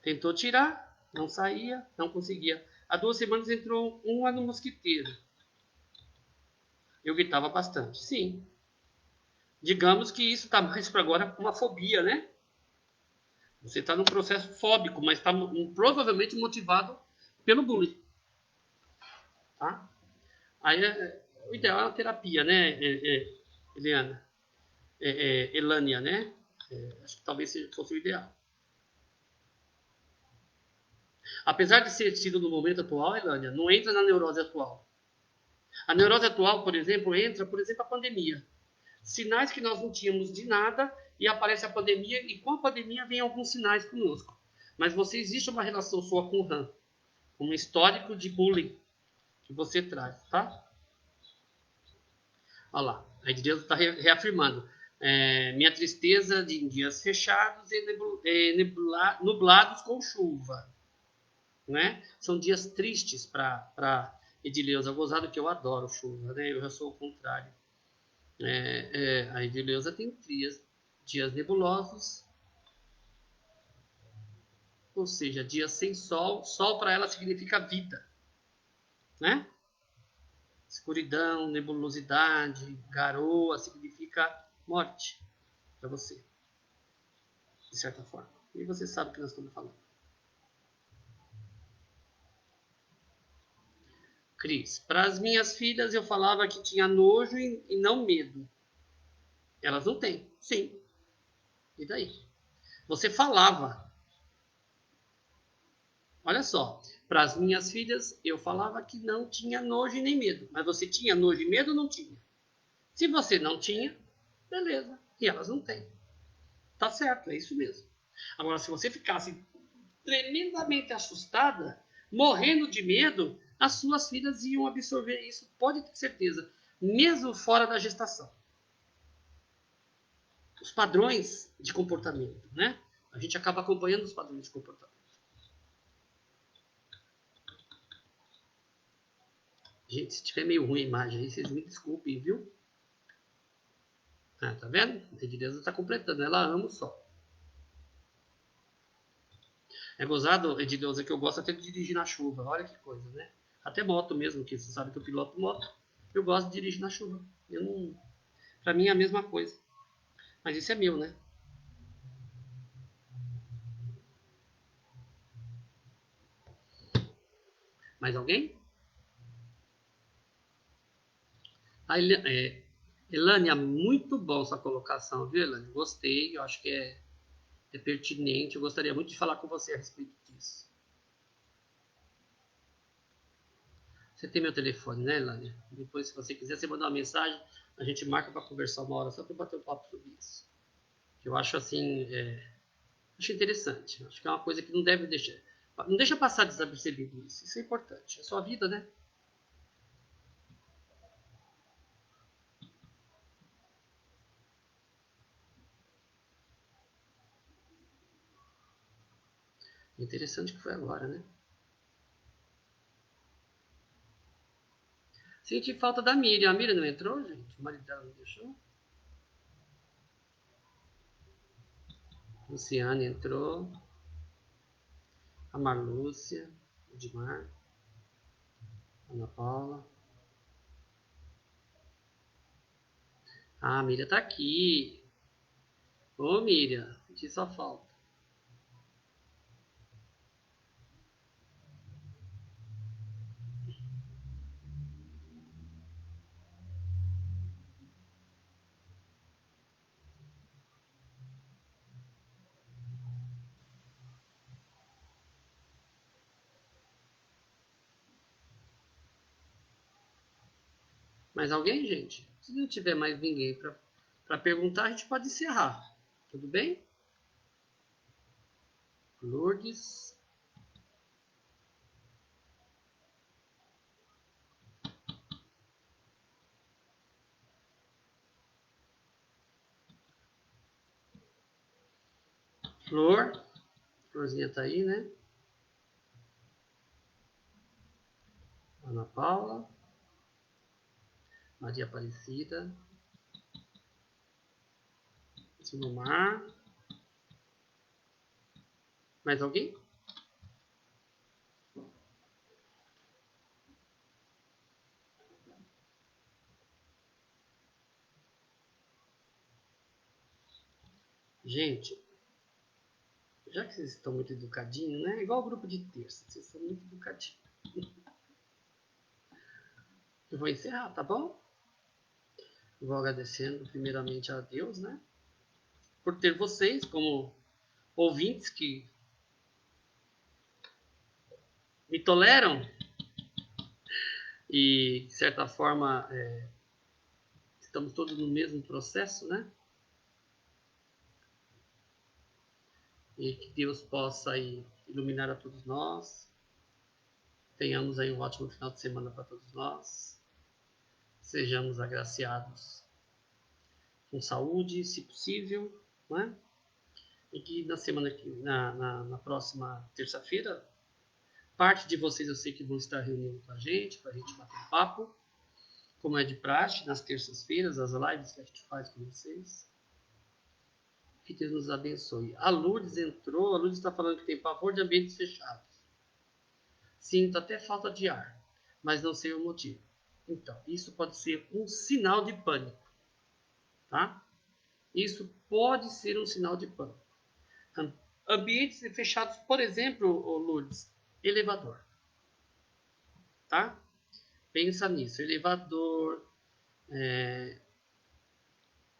Tentou tirar, não saía, não conseguia. Há 2 semanas entrou um no mosquiteiro. Eu gritava bastante. Sim. Digamos que isso está mais para agora uma fobia, né? Você está num processo fóbico, mas está provavelmente motivado pelo bullying. tá? Aí o ideal é uma terapia, né, Eliana? Elânia, né? Acho que talvez fosse o ideal. Apesar de ser tido no momento atual, Elânia, não entra na neurose atual. A neurose atual, por exemplo, a pandemia. Sinais que nós não tínhamos de nada e aparece a pandemia e com a pandemia vem alguns sinais conosco. Mas existe uma relação sua com o RAM, um histórico de bullying que você traz, tá? Olha lá, a Deus está reafirmando. Minha tristeza de dias fechados e nublados com chuva. Né? São dias tristes para Edileuza. Gozado que eu adoro chuva, né? Eu já sou o contrário. A Edileuza tem dias nebulosos, ou seja, dias sem sol. Sol para ela significa vida, né? Escuridão, nebulosidade, garoa significa morte para você, de certa forma. E você sabe o que nós estamos falando. Cris, para as minhas filhas eu falava que tinha nojo e não medo. Elas não têm. Sim. E daí? Você falava. Olha só. Para as minhas filhas eu falava que não tinha nojo e nem medo. Mas você tinha nojo e medo ou não tinha? Se você não tinha, beleza. E elas não têm. Tá certo, é isso mesmo. Agora, se você ficasse tremendamente assustada, morrendo de medo, as suas filhas iam absorver isso, pode ter certeza, mesmo fora da gestação. Os padrões de comportamento, né? A gente acaba acompanhando os padrões de comportamento. Gente, se tiver meio ruim a imagem aí, vocês me desculpem, viu? Tá vendo? A Edileuza está completando, ela ama o sol. É gozado, Edileuza, que eu gosto até de dirigir na chuva. Olha que coisa, né? Até moto mesmo, que você sabe que eu piloto moto. Eu gosto de dirigir na chuva. Pra mim é a mesma coisa. Mas isso é meu, né? Mais alguém? Elânia, muito bom sua colocação, viu, Elânia? Gostei, eu acho que é pertinente. Eu gostaria muito de falar com você a respeito disso. Você tem meu telefone, né, Elânia? Depois, se você quiser, você manda uma mensagem, a gente marca para conversar uma hora só para bater um papo sobre isso. Eu acho assim, acho interessante. Acho que é uma coisa que não deve deixar. Não deixa passar desapercebido isso. Isso é importante. É a sua vida, né? Interessante que foi agora, né? Senti falta da Miriam. A Miriam não entrou, gente? O marido dela não deixou? Luciane entrou. A Marlúcia. Edmar. Ana Paula. Ah, a Miriam tá aqui. Ô, Miriam. Senti sua falta. Mais alguém, gente? Se não tiver mais ninguém para perguntar, a gente pode encerrar. Tudo bem? Lourdes. Flor. Florzinha tá aí, né? Ana Paula. Maria Aparecida. Silmar. Mais alguém? Gente, já que vocês estão muito educadinhos, né? Igual o grupo de terça, vocês são muito educadinhos. Eu vou encerrar, tá bom? Eu vou agradecendo primeiramente a Deus, né? Por ter vocês como ouvintes que me toleram e, de certa forma, estamos todos no mesmo processo, né? E que Deus possa aí iluminar a todos nós. Tenhamos aí um ótimo final de semana para todos nós. Sejamos agraciados com saúde, se possível, né? E que na semana que na próxima terça-feira, parte de vocês eu sei que vão estar reunindo com a gente, para a gente bater um papo, como é de praxe, nas terças-feiras, as lives que a gente faz com vocês. Que Deus nos abençoe. A Lourdes entrou, a Lourdes está falando que tem pavor de ambientes fechados. Sinto até falta de ar, mas não sei o motivo. Então, isso pode ser um sinal de pânico, tá? Isso pode ser um sinal de pânico. Ambientes fechados, por exemplo, Lourdes, elevador, tá? Pensa nisso, elevador,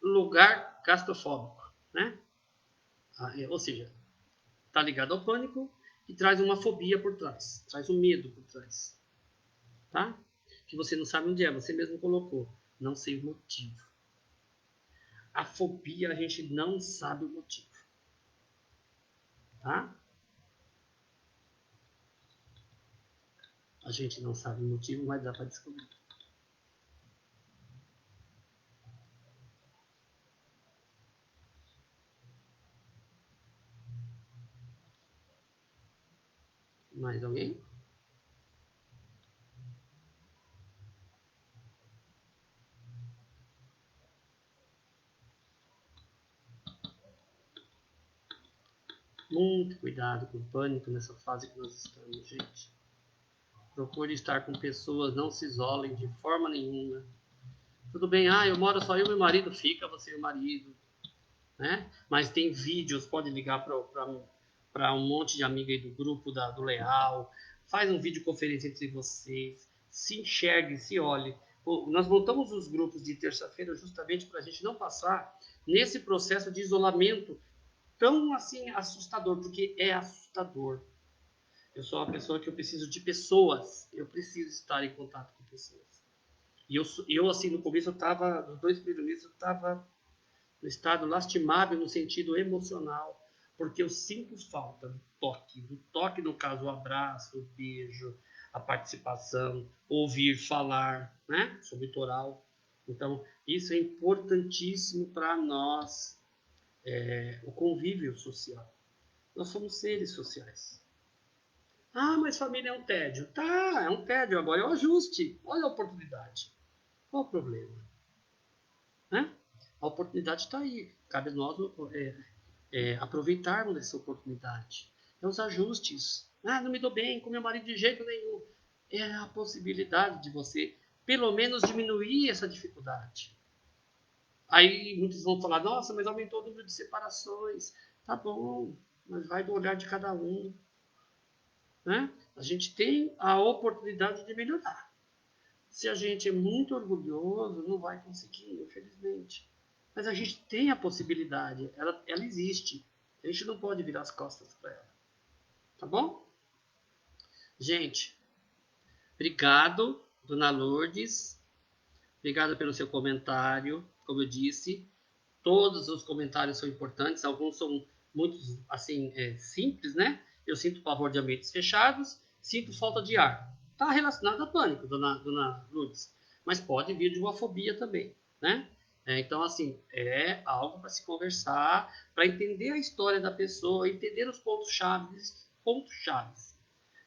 lugar claustrofóbico, né? Ou seja, tá ligado ao pânico e traz uma fobia por trás, traz um medo por trás, tá? Que você não sabe onde é, você mesmo colocou, não sei o motivo. A fobia a gente não sabe o motivo, tá? A gente não sabe o motivo, mas dá para descobrir. Mais alguém? Muito cuidado com o pânico nessa fase que nós estamos, gente. Procure estar com pessoas, não se isolem de forma nenhuma. Tudo bem, eu moro só eu e meu marido, fica você e o marido, né? Mas tem vídeos, pode ligar para um monte de amigo aí do grupo do Leal, faz um videoconferência entre vocês, se enxergue, se olhe. Nós montamos os grupos de terça-feira justamente para a gente não passar nesse processo de isolamento tão assim assustador, porque é assustador. Eu sou uma pessoa que eu preciso de pessoas, eu preciso estar em contato com pessoas. E eu assim, no começo eu estava, nos 2 primeiros meses eu estava no estado lastimável no sentido emocional, porque eu sinto falta do toque no caso o abraço, o beijo, a participação, ouvir falar, né, sobre o litoral. Então, isso é importantíssimo para nós, o convívio social. Nós somos seres sociais. Mas família é um tédio. Tá, é um tédio. Agora é o ajuste. Olha a oportunidade. Qual o problema? Né? A oportunidade está aí. Cabe a nós aproveitarmos essa oportunidade. É os ajustes. Não me dou bem com meu marido de jeito nenhum. É a possibilidade de você, pelo menos, diminuir essa dificuldade. Aí muitos vão falar, nossa, mas aumentou o número de separações. Tá bom, mas vai do olhar de cada um. Né? A gente tem a oportunidade de melhorar. Se a gente é muito orgulhoso, não vai conseguir, infelizmente. Mas a gente tem a possibilidade, ela existe. A gente não pode virar as costas para ela. Tá bom? Gente, obrigado, dona Lourdes. Obrigado pelo seu comentário. Como eu disse, todos os comentários são importantes. Alguns são muito assim, simples, né? Eu sinto pavor de ambientes fechados, sinto falta de ar. Está relacionado a pânico, dona Lourdes. Mas pode vir de uma fobia também, né? Então, assim, é algo para se conversar, para entender a história da pessoa, entender os pontos-chave. Pontos-chave.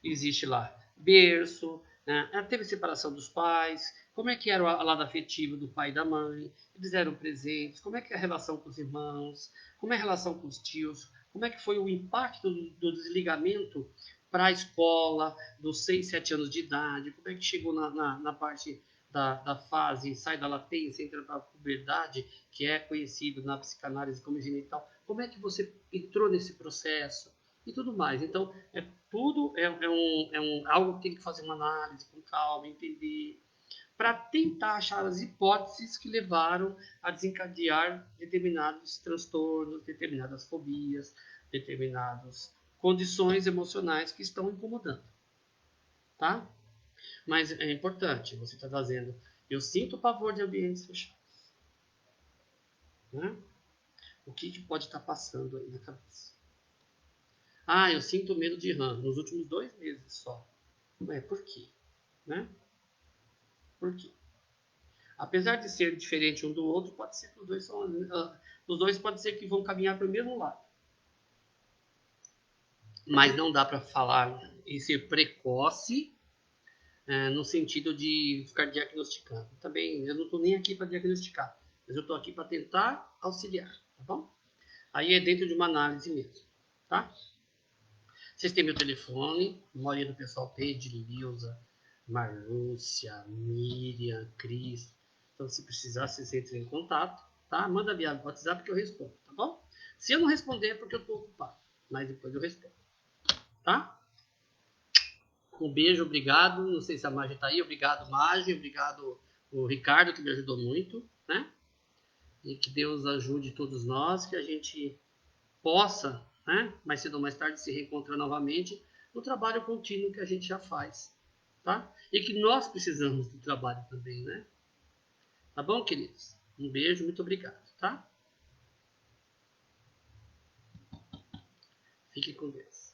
Existe lá berço, né? Teve separação dos pais, como é que era o lado afetivo do pai e da mãe, eles eram presentes, como é que é a relação com os irmãos, como é a relação com os tios, como é que foi o impacto do desligamento para a escola, dos 6, 7 anos de idade, como é que chegou na parte da fase, sai da latência, entra para a puberdade, que é conhecido na psicanálise como genital, como é que você entrou nesse processo e tudo mais. Então, tudo algo que tem que fazer uma análise com calma, entender, para tentar achar as hipóteses que levaram a desencadear determinados transtornos, determinadas fobias, determinadas condições emocionais que estão incomodando, tá? Mas é importante, você está fazendo, eu sinto pavor de ambientes fechados, né? O que pode estar passando aí na cabeça? Ah, eu sinto medo de rã nos últimos 2 meses só. Por quê? Né? Por quê? Apesar de ser diferente um do outro, pode ser que os dois pode ser que vão caminhar para o mesmo lado. Mas não dá para falar em ser precoce no sentido de ficar diagnosticando. Também eu não estou nem aqui para diagnosticar, mas eu estou aqui para tentar auxiliar, tá bom? Aí é dentro de uma análise mesmo, tá? Vocês têm meu telefone, a maioria do pessoal tem, Edileuza, Marlúcia, Miriam, Cris. Então, se precisar, vocês entrem em contato, tá? Manda via WhatsApp que eu respondo, tá bom? Se eu não responder é porque eu estou ocupado, mas depois eu respondo, tá? Um beijo, obrigado. Não sei se a Magi tá aí. Obrigado, Magi. Obrigado, o Ricardo, que me ajudou muito, né? E que Deus ajude todos nós, que a gente possa, né, mais cedo ou mais tarde, se reencontrar novamente no trabalho contínuo que a gente já faz, tá? E que nós precisamos do trabalho também, né? Tá bom, queridos? Um beijo, muito obrigado, tá? Fiquem com Deus.